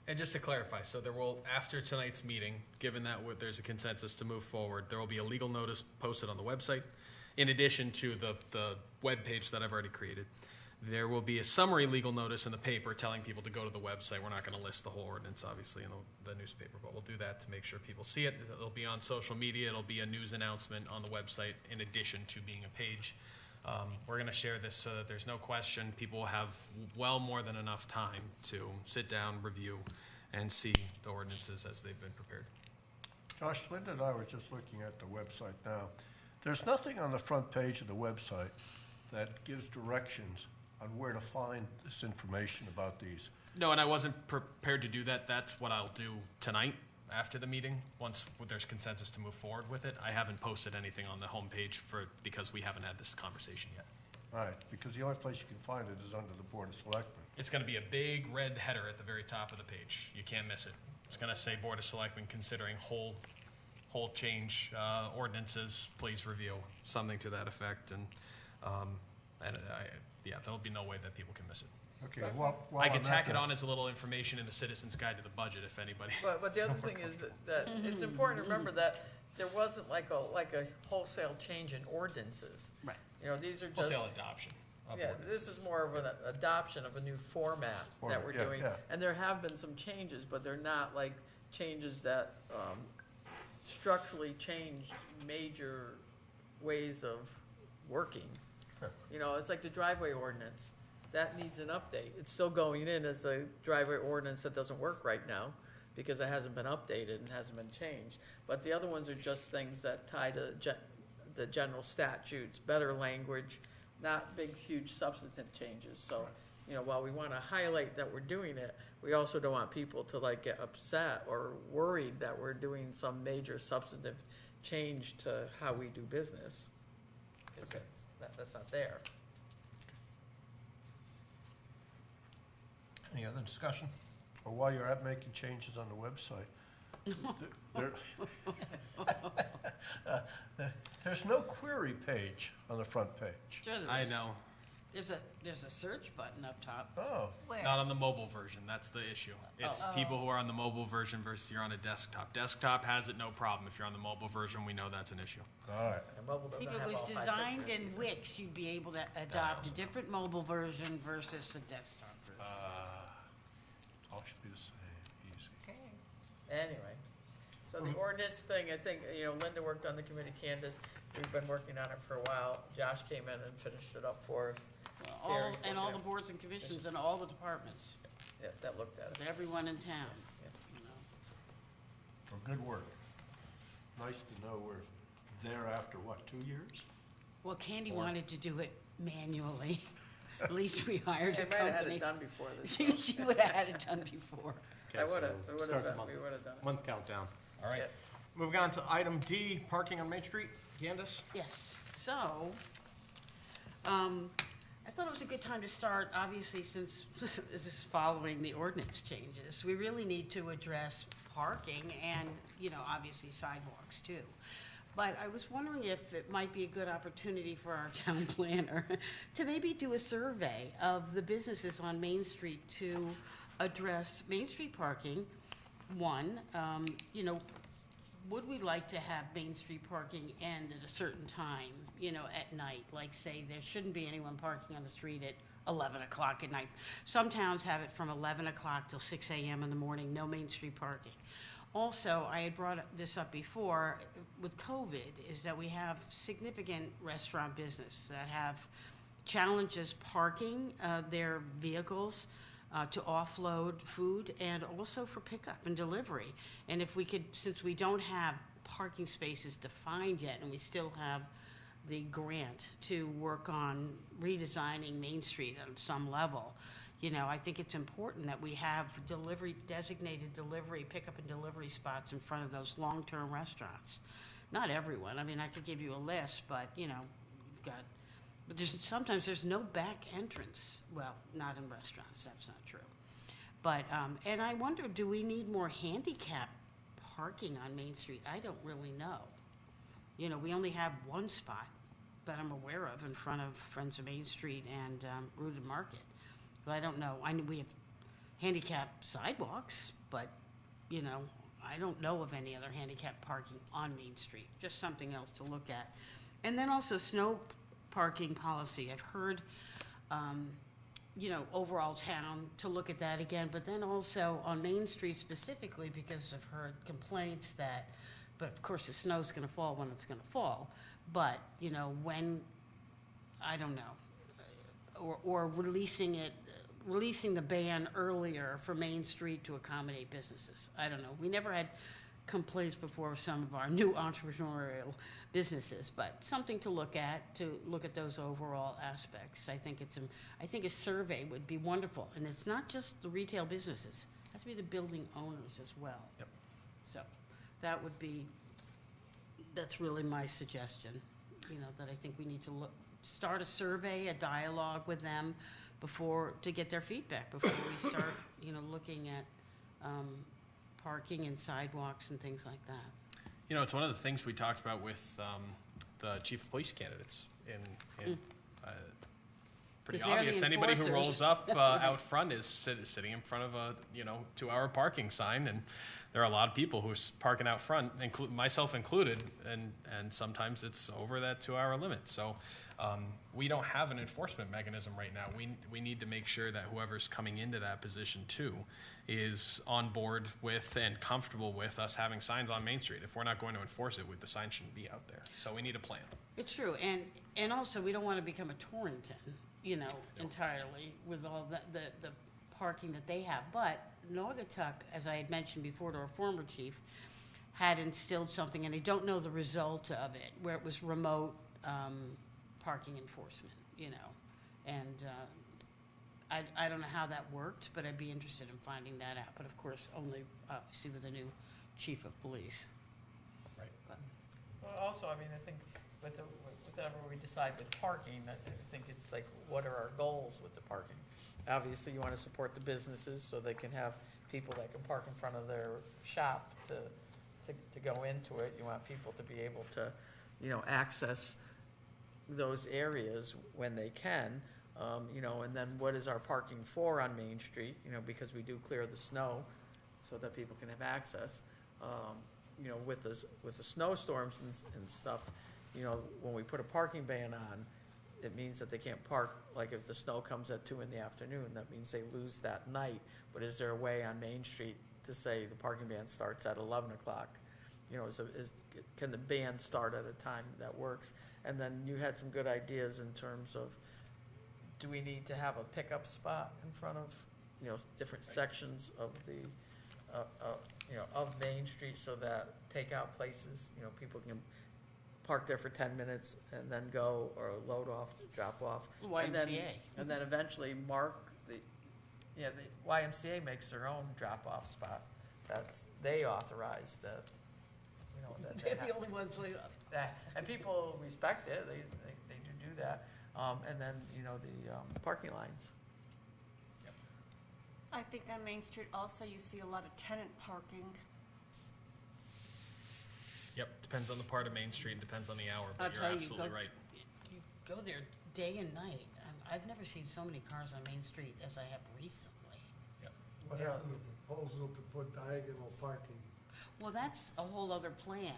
[SPEAKER 1] And just to clarify, so there will, after tonight's meeting, given that there's a consensus to move forward, there will be a legal notice posted on the website, in addition to the webpage that I've already created. There will be a summary legal notice in the paper telling people to go to the website. We're not going to list the whole ordinance, obviously, in the newspaper, but we'll do that to make sure people see it. It'll be on social media. It'll be a news announcement on the website in addition to being a page. We're going to share this so that there's no question. People will have well more than enough time to sit down, review, and see the ordinances as they've been prepared.
[SPEAKER 4] Josh, Linda and I were just looking at the website now. There's nothing on the front page of the website that gives directions on where to find this information about these.
[SPEAKER 1] No, and I wasn't prepared to do that. That's what I'll do tonight after the meeting, once there's consensus to move forward with it. I haven't posted anything on the homepage because we haven't had this conversation yet.
[SPEAKER 4] All right, because the only place you can find it is under the Board of Selectmen.
[SPEAKER 1] It's gonna be a big red header at the very top of the page. You can't miss it. It's gonna say Board of Selectmen considering whole change ordinances, please review, something to that effect, and there'll be no way that people can miss it.
[SPEAKER 4] Okay, well,
[SPEAKER 1] I can tack it on as a little information in the Citizen's Guide to the Budget if anybody.
[SPEAKER 6] But the other thing is that it's important to remember that there wasn't like a wholesale change in ordinances.
[SPEAKER 5] Right.
[SPEAKER 6] You know, these are just.
[SPEAKER 1] Wholesale adoption of
[SPEAKER 6] Yeah,
[SPEAKER 1] ordinances.
[SPEAKER 6] this is more of an adoption of a new format that we're
[SPEAKER 4] Yeah,
[SPEAKER 6] doing.
[SPEAKER 4] yeah.
[SPEAKER 6] And there have been some changes, but they're not like changes that structurally changed major ways of working.
[SPEAKER 4] Sure.
[SPEAKER 6] You know, it's like the driveway ordinance. That needs an update. It's still going in as a driveway ordinance that doesn't work right now because it hasn't been updated and hasn't been changed. But the other ones are just things that tie to the general statutes, better language, not big, huge substantive changes. So, you know, while we want to highlight that we're doing it, we also don't want people to like get upset or worried that we're doing some major substantive change to how we do business. 'Cause that's not there.
[SPEAKER 2] Any other discussion?
[SPEAKER 4] Or while you're at making changes on the website, there's no query page on the front page.
[SPEAKER 5] Sure there
[SPEAKER 1] I
[SPEAKER 5] is.
[SPEAKER 1] know.
[SPEAKER 5] There's a search button up top.
[SPEAKER 4] Oh,
[SPEAKER 1] Not on the mobile version, that's the issue. It's people who are on the mobile version versus you're on a desktop. Desktop has it, no problem. If you're on the mobile version, we know that's an issue.
[SPEAKER 4] all right.
[SPEAKER 6] And mobile doesn't
[SPEAKER 5] If it
[SPEAKER 6] have
[SPEAKER 5] was
[SPEAKER 6] all 5
[SPEAKER 5] designed
[SPEAKER 6] pictures
[SPEAKER 5] in
[SPEAKER 6] either.
[SPEAKER 5] Wix, you'd be able to adopt a different mobile version versus a desktop version.
[SPEAKER 4] All should be the same, easy.
[SPEAKER 6] Anyway, so the ordinance thing, I think, you know, Linda worked on the committee, Candace, we've been working on it for a while. Josh came in and finished it up for us. Terry's
[SPEAKER 5] And all
[SPEAKER 6] working
[SPEAKER 5] the boards and commissions and all the departments,
[SPEAKER 6] Yeah, that looked at it.
[SPEAKER 5] everyone in town,
[SPEAKER 6] Yeah.
[SPEAKER 5] you know.
[SPEAKER 4] Well, good work. Nice to know we're there after, what, 2 years?
[SPEAKER 5] Well, Candy wanted to do it manually. At least we hired a
[SPEAKER 6] I might have had
[SPEAKER 5] company.
[SPEAKER 6] it done before this.
[SPEAKER 5] She would have had it done before.
[SPEAKER 6] I would have,
[SPEAKER 13] so start the month.
[SPEAKER 6] we would have done it.
[SPEAKER 13] Month countdown.
[SPEAKER 2] All right.
[SPEAKER 6] Yeah.
[SPEAKER 2] Moving on to item D, parking on Main Street. Candace?
[SPEAKER 5] Yes, so, I thought it was a good time to start, obviously, since this is following the ordinance changes. We really need to address parking and, you know, obviously sidewalks too. But I was wondering if it might be a good opportunity for our town planner to maybe do a survey of the businesses on Main Street to address Main Street parking. One, you know, would we like to have Main Street parking end at a certain time, you know, at night? Like, say, there shouldn't be anyone parking on the street at 11 o'clock at night. Some towns have it from 11 o'clock till 6 a.m. in the morning, no Main Street parking. Also, I had brought this up before, with COVID, is that we have significant restaurant business that have challenges parking their vehicles to offload food and also for pickup and delivery. And if we could, since we don't have parking spaces defined yet and we still have the grant to work on redesigning Main Street on some level, you know, I think it's important that we have designated delivery, pickup and delivery spots in front of those long-term restaurants. Not everyone, I mean, I could give you a list, but, you know, you've got, but sometimes there's no back entrance. Well, not in restaurants, that's not true. But, and I wonder, do we need more handicap parking on Main Street? I don't really know. You know, we only have one spot that I'm aware of in front of Friends of Main Street and Rooted Market. But I don't know, I know we have handicap sidewalks, but, you know, I don't know of any other handicap parking on Main Street. Just something else to look at. And then also snow parking policy. I've heard, you know, overall town to look at that again, but then also on Main Street specifically, because I've heard complaints that, but of course the snow's gonna fall when it's gonna fall, but, you know, when, I don't know, or releasing the ban earlier for Main Street to accommodate businesses. I don't know. We never had come place before some of our new entrepreneurial businesses, but something to look at those overall aspects. I think a survey would be wonderful, and it's not just the retail businesses, it has to be the building owners as well.
[SPEAKER 1] Yep.
[SPEAKER 5] So that's really my suggestion, that I think we need to start a survey, a dialogue with them to get their feedback before we start, looking at parking and sidewalks and things like that.
[SPEAKER 1] It's one of the things we talked about with the chief of police candidates. Pretty
[SPEAKER 5] 'Cause they're the
[SPEAKER 1] obvious. Anybody who
[SPEAKER 5] enforcers.
[SPEAKER 1] rolls up out front is sitting in front of a 2-hour parking sign, and there are a lot of people who are parking out front, myself included, and sometimes it's over that 2-hour limit. So we don't have an enforcement mechanism right now. We need to make sure that whoever's coming into that position too is on board with and comfortable with us having signs on Main Street. If we're not going to enforce it, the sign shouldn't be out there. So we need a plan.
[SPEAKER 5] It's true, and also, we don't want to become a Torrington, entirely with all the parking that they have. But Naugatuck, as I had mentioned before to our former chief, had instilled something, and I don't know the result of it, where it was remote parking enforcement, and I don't know how that worked, but I'd be interested in finding that out. But of course, only obviously with a new chief of police.
[SPEAKER 1] Right.
[SPEAKER 5] But,
[SPEAKER 6] Well, also, I think whatever we decide with parking, I think it's like, what are our goals with the parking? Obviously, you want to support the businesses so they can have people that can park in front of their shop to go into it. You want people to be able to, access those areas when they can, and then what is our parking for on Main Street, because we do clear the snow so that people can have access. With the snowstorms and stuff, when we put a parking ban on, it means that they can't park, like if the snow comes at 2 in the afternoon, that means they lose that night. But is there a way on Main Street to say the parking ban starts at 11 o'clock? Can the ban start at a time that works? And then you had some good ideas in terms of, do we need to have a pickup spot in front of, different sections of of Main Street so that takeout places, people can park there for 10 minutes and then go, or load off, drop off.
[SPEAKER 5] YMCA.
[SPEAKER 6] And then eventually mark the YMCA makes their own drop-off spot. They authorize that, that they
[SPEAKER 5] They're the only ones
[SPEAKER 6] that, and people respect it, they do that. And then, the parking lines.
[SPEAKER 10] I think on Main Street also you see a lot of tenant parking.
[SPEAKER 1] Yep, depends on the part of Main Street, and depends on the hour,
[SPEAKER 5] I'll
[SPEAKER 1] but
[SPEAKER 5] tell
[SPEAKER 1] you're
[SPEAKER 5] you,
[SPEAKER 1] absolutely right.
[SPEAKER 5] You go there day and night. I've never seen so many cars on Main Street as I have recently.
[SPEAKER 11] What happened to the proposal to put diagonal parking?
[SPEAKER 5] Well, that's a whole other plan.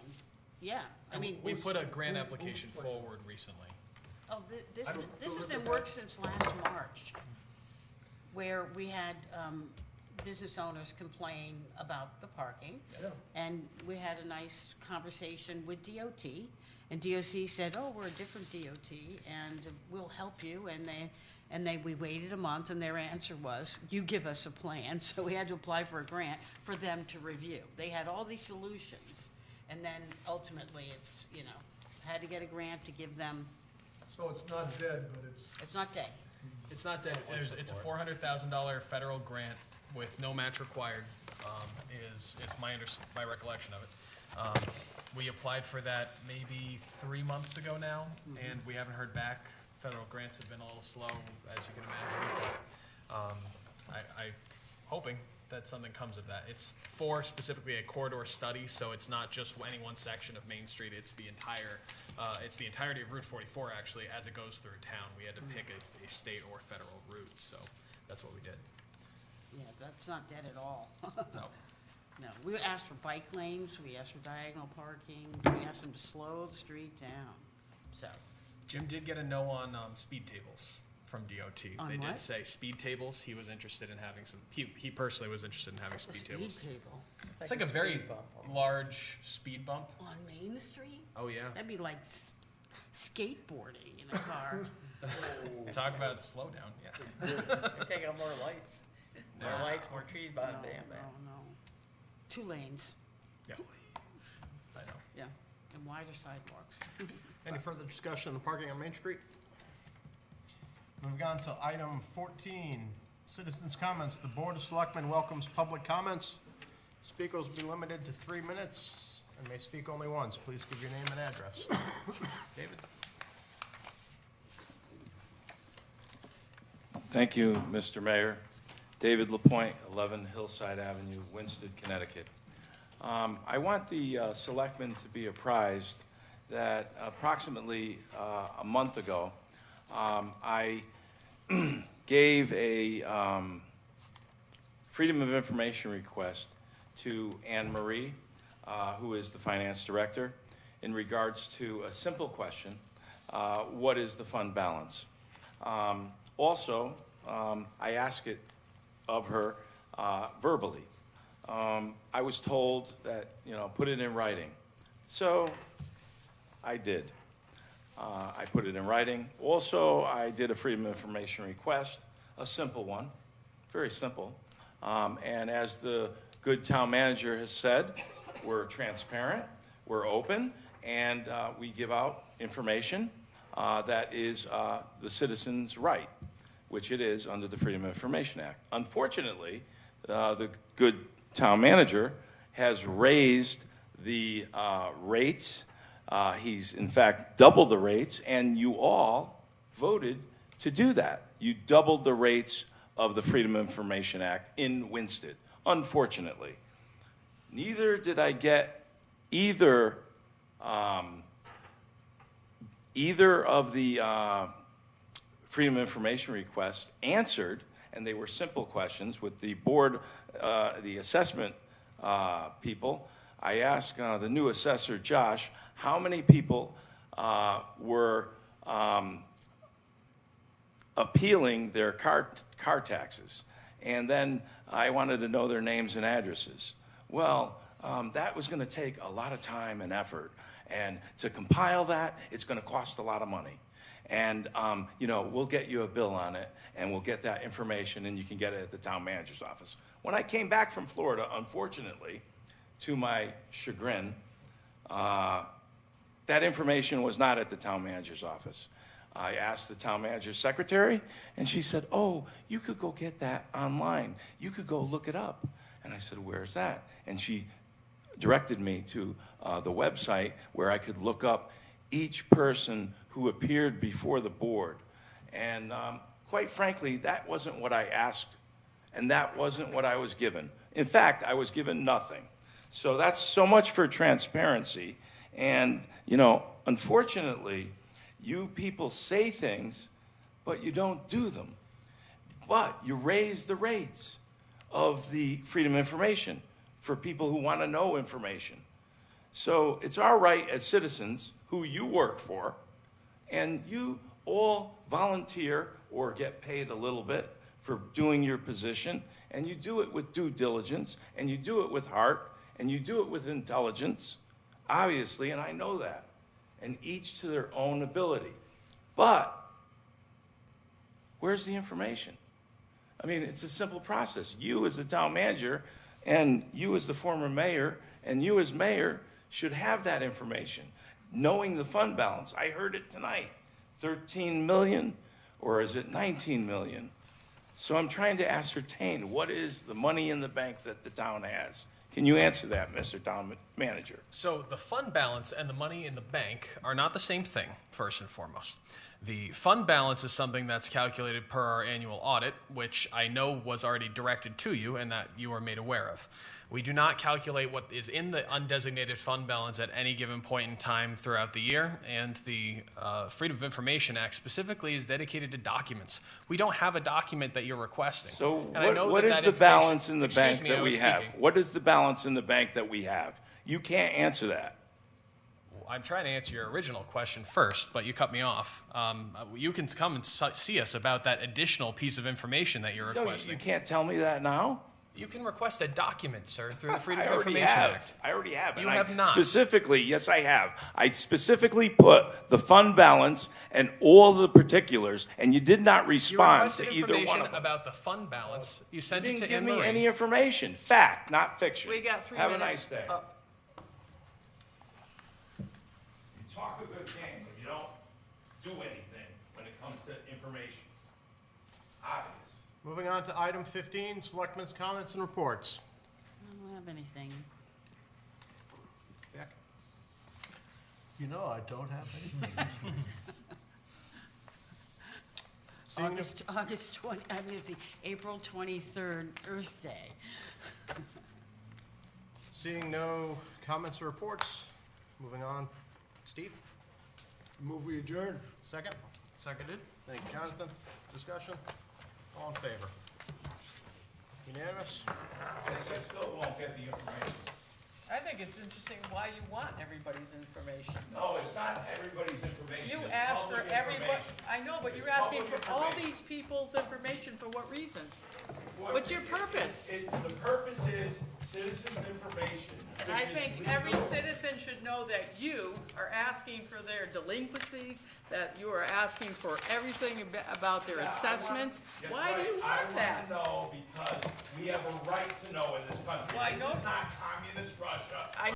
[SPEAKER 5] Yeah, I
[SPEAKER 1] And
[SPEAKER 5] mean,
[SPEAKER 1] we put a grant
[SPEAKER 11] who-
[SPEAKER 1] application
[SPEAKER 11] who-
[SPEAKER 1] forward recently.
[SPEAKER 5] this
[SPEAKER 11] I don't
[SPEAKER 5] has
[SPEAKER 11] look
[SPEAKER 5] been
[SPEAKER 11] at
[SPEAKER 5] work
[SPEAKER 11] that.
[SPEAKER 5] since last March, where we had business owners complain about the parking.
[SPEAKER 11] Yeah.
[SPEAKER 5] And we had a nice conversation with DOT, and DOT said, oh, we're a different DOT, and we'll help you, we waited a month, and their answer was, you give us a plan, so we had to apply for a grant for them to review. They had all these solutions, and then ultimately, it's, had to get a grant to give them,
[SPEAKER 11] So it's not dead, but
[SPEAKER 5] it's not dead.
[SPEAKER 1] It's not dead. It's a $400,000 federal grant with no match required, is my recollection of it. We applied for that maybe 3 months ago now, and we haven't heard back. Federal grants have been a little slow, as you can imagine. But, I'm hoping that something comes of that. It's for specifically a corridor study, so it's not just any one section of Main Street. It's the entirety of Route 44 actually, as it goes through town. We had to pick a state or federal route, so that's what we did.
[SPEAKER 5] Yeah, that's not dead at all.
[SPEAKER 1] No.
[SPEAKER 5] No, we asked for bike lanes, we asked for diagonal parking, we asked them to slow the street down, so.
[SPEAKER 1] Jim did get a no on speed tables from DOT.
[SPEAKER 5] On
[SPEAKER 1] They did
[SPEAKER 5] what?
[SPEAKER 1] say speed tables. He was interested in having some. He personally was interested in having
[SPEAKER 5] A
[SPEAKER 1] speed
[SPEAKER 5] speed
[SPEAKER 1] tables.
[SPEAKER 5] table
[SPEAKER 1] It's like a very
[SPEAKER 6] speed bump.
[SPEAKER 1] large speed bump.
[SPEAKER 5] on Main Street?
[SPEAKER 1] Oh yeah.
[SPEAKER 5] That'd be like skateboarding in a car.
[SPEAKER 1] Talk about the slowdown. Yeah.
[SPEAKER 6] You're taking out more lights, more
[SPEAKER 1] No.
[SPEAKER 6] lights, more trees
[SPEAKER 5] No,
[SPEAKER 6] behind the damn thing.
[SPEAKER 5] no. 2 lanes.
[SPEAKER 1] Yeah.
[SPEAKER 5] Yeah, and wider sidewalks.
[SPEAKER 2] Any further discussion on the parking on Main Street? Moving on to item 14, citizens' comments. The Board of Selectmen welcomes public comments. Speakers will be limited to 3 minutes and may speak only once. Please give your name and address. David?
[SPEAKER 8] Thank you, Mr. Mayor. David LaPointe, 11 Hillside Avenue, Winston, Connecticut. I want the selectmen to be apprised that approximately a month ago, I gave a Freedom of Information request to Anne Marie, who is the finance director, in regards to a simple question, what is the fund balance? Also, I ask it of her verbally. I was told that, put it in writing. So I did. I put it in writing. Also, I did a Freedom of Information request, a simple one, very simple. And as the good town manager has said, we're transparent, we're open, and we give out information that is the citizen's right, which it is under the Freedom of Information Act. Unfortunately, the good town manager has raised the rates. He's, in fact, doubled the rates, and you all voted to do that. You doubled the rates of the Freedom of Information Act in Winston, unfortunately. Neither did I get either of the Freedom of Information requests answered, and they were simple questions with the board, the assessment people. I asked the new assessor, Josh, how many people were appealing their car taxes. And then I wanted to know their names and addresses. Well, that was going to take a lot of time and effort. And to compile that, it's going to cost a lot of money. And, we'll get you a bill on it, and we'll get that information, and you can get it at the town manager's office. When I came back from Florida, unfortunately, to my chagrin, that information was not at the town manager's office. I asked the town manager's secretary, and she said, oh, you could go get that online. You could go look it up. And I said, where's that? And she directed me to the website where I could look up each person who appeared before the board. And quite frankly, that wasn't what I asked, and that wasn't what I was given. In fact, I was given nothing. So that's so much for transparency. And, unfortunately, you people say things, but you don't do them. But you raise the rates of the Freedom of Information for people who want to know information. So it's our right as citizens who you work for, and you all volunteer or get paid a little bit for doing your position, and you do it with due diligence, and you do it with heart, and you do it with intelligence, obviously, and I know that, and each to their own ability. But where's the information? I mean, it's a simple process. You as the town manager, and you as the former mayor, and you as mayor should have that information, knowing the fund balance. I heard it tonight, 13 million, or is it 19 million? So I'm trying to ascertain what is the money in the bank that the town has. Can you answer that, Mr. Town Manager?
[SPEAKER 1] So the fund balance and the money in the bank are not the same thing, first and foremost. The fund balance is something that's calculated per our annual audit, which I know was already directed to you and that you are made aware of. We do not calculate what is in the undesignated fund balance at any given point in time throughout the year, and the Freedom of Information Act specifically is dedicated to documents. We don't have a document that you're requesting.
[SPEAKER 8] So
[SPEAKER 1] And
[SPEAKER 8] what is the balance in the bank
[SPEAKER 1] Excuse me,
[SPEAKER 8] that
[SPEAKER 1] I
[SPEAKER 8] we
[SPEAKER 1] was
[SPEAKER 8] have?
[SPEAKER 1] speaking.
[SPEAKER 8] What is the balance in the bank that we have? You can't answer that.
[SPEAKER 1] I'm trying to answer your original question first, but you cut me off. You can come and see us about that additional piece of information that you're
[SPEAKER 8] No,
[SPEAKER 1] requesting.
[SPEAKER 8] you can't tell me that now?
[SPEAKER 1] You can request a document, sir, through the Freedom
[SPEAKER 8] I
[SPEAKER 1] of
[SPEAKER 8] already
[SPEAKER 1] Information
[SPEAKER 8] have.
[SPEAKER 1] Act.
[SPEAKER 8] I already have.
[SPEAKER 1] You
[SPEAKER 8] And
[SPEAKER 1] have
[SPEAKER 8] I
[SPEAKER 1] not.
[SPEAKER 8] Specifically, yes, I have. I specifically put the fund balance and all the particulars, and you did not
[SPEAKER 1] You
[SPEAKER 8] respond
[SPEAKER 1] requested
[SPEAKER 8] to either one
[SPEAKER 1] information
[SPEAKER 8] of them.
[SPEAKER 1] about the fund balance. You
[SPEAKER 8] You
[SPEAKER 1] sent it
[SPEAKER 8] didn't
[SPEAKER 1] to
[SPEAKER 8] give
[SPEAKER 1] Anne
[SPEAKER 8] me
[SPEAKER 1] Marie.
[SPEAKER 8] any information. Fact, not fiction.
[SPEAKER 6] We got 3
[SPEAKER 8] Have
[SPEAKER 6] minutes.
[SPEAKER 8] a nice day.
[SPEAKER 2] Moving on to item 15, Selectmen's comments and reports.
[SPEAKER 5] I don't have anything.
[SPEAKER 2] Beck?
[SPEAKER 4] You know, I don't have anything.
[SPEAKER 2] Seeing no-
[SPEAKER 5] August 20, I'm gonna see, April 23rd, Earth Day.
[SPEAKER 2] Seeing no comments or reports, moving on. Steve?
[SPEAKER 11] Move we adjourn.
[SPEAKER 2] Second? Seconded. Thank you, Jonathan. Discussion? All in favor? Unanimous?
[SPEAKER 8] I still won't get the information.
[SPEAKER 6] I think it's interesting why you want everybody's information.
[SPEAKER 8] No, it's not everybody's information.
[SPEAKER 6] You
[SPEAKER 8] It's
[SPEAKER 6] asked for
[SPEAKER 8] public
[SPEAKER 6] everybody,
[SPEAKER 8] information.
[SPEAKER 6] I know, but
[SPEAKER 8] It's
[SPEAKER 6] you're asking
[SPEAKER 8] public
[SPEAKER 6] for all
[SPEAKER 8] information.
[SPEAKER 6] these people's information for what reason?
[SPEAKER 8] What-
[SPEAKER 6] What's your purpose?
[SPEAKER 8] The purpose is citizens' information.
[SPEAKER 6] And I
[SPEAKER 8] which is
[SPEAKER 6] think every
[SPEAKER 8] legal.
[SPEAKER 6] citizen should know that you are asking for their delinquencies, that you are asking for everything about their
[SPEAKER 8] Yeah, I want-
[SPEAKER 6] assessments.
[SPEAKER 8] That's
[SPEAKER 6] Why do
[SPEAKER 8] right.
[SPEAKER 6] you want that?
[SPEAKER 8] I want to know because we have a right to know in this country.
[SPEAKER 6] Well, I
[SPEAKER 8] This
[SPEAKER 6] know-
[SPEAKER 8] is not communist Russia.
[SPEAKER 6] I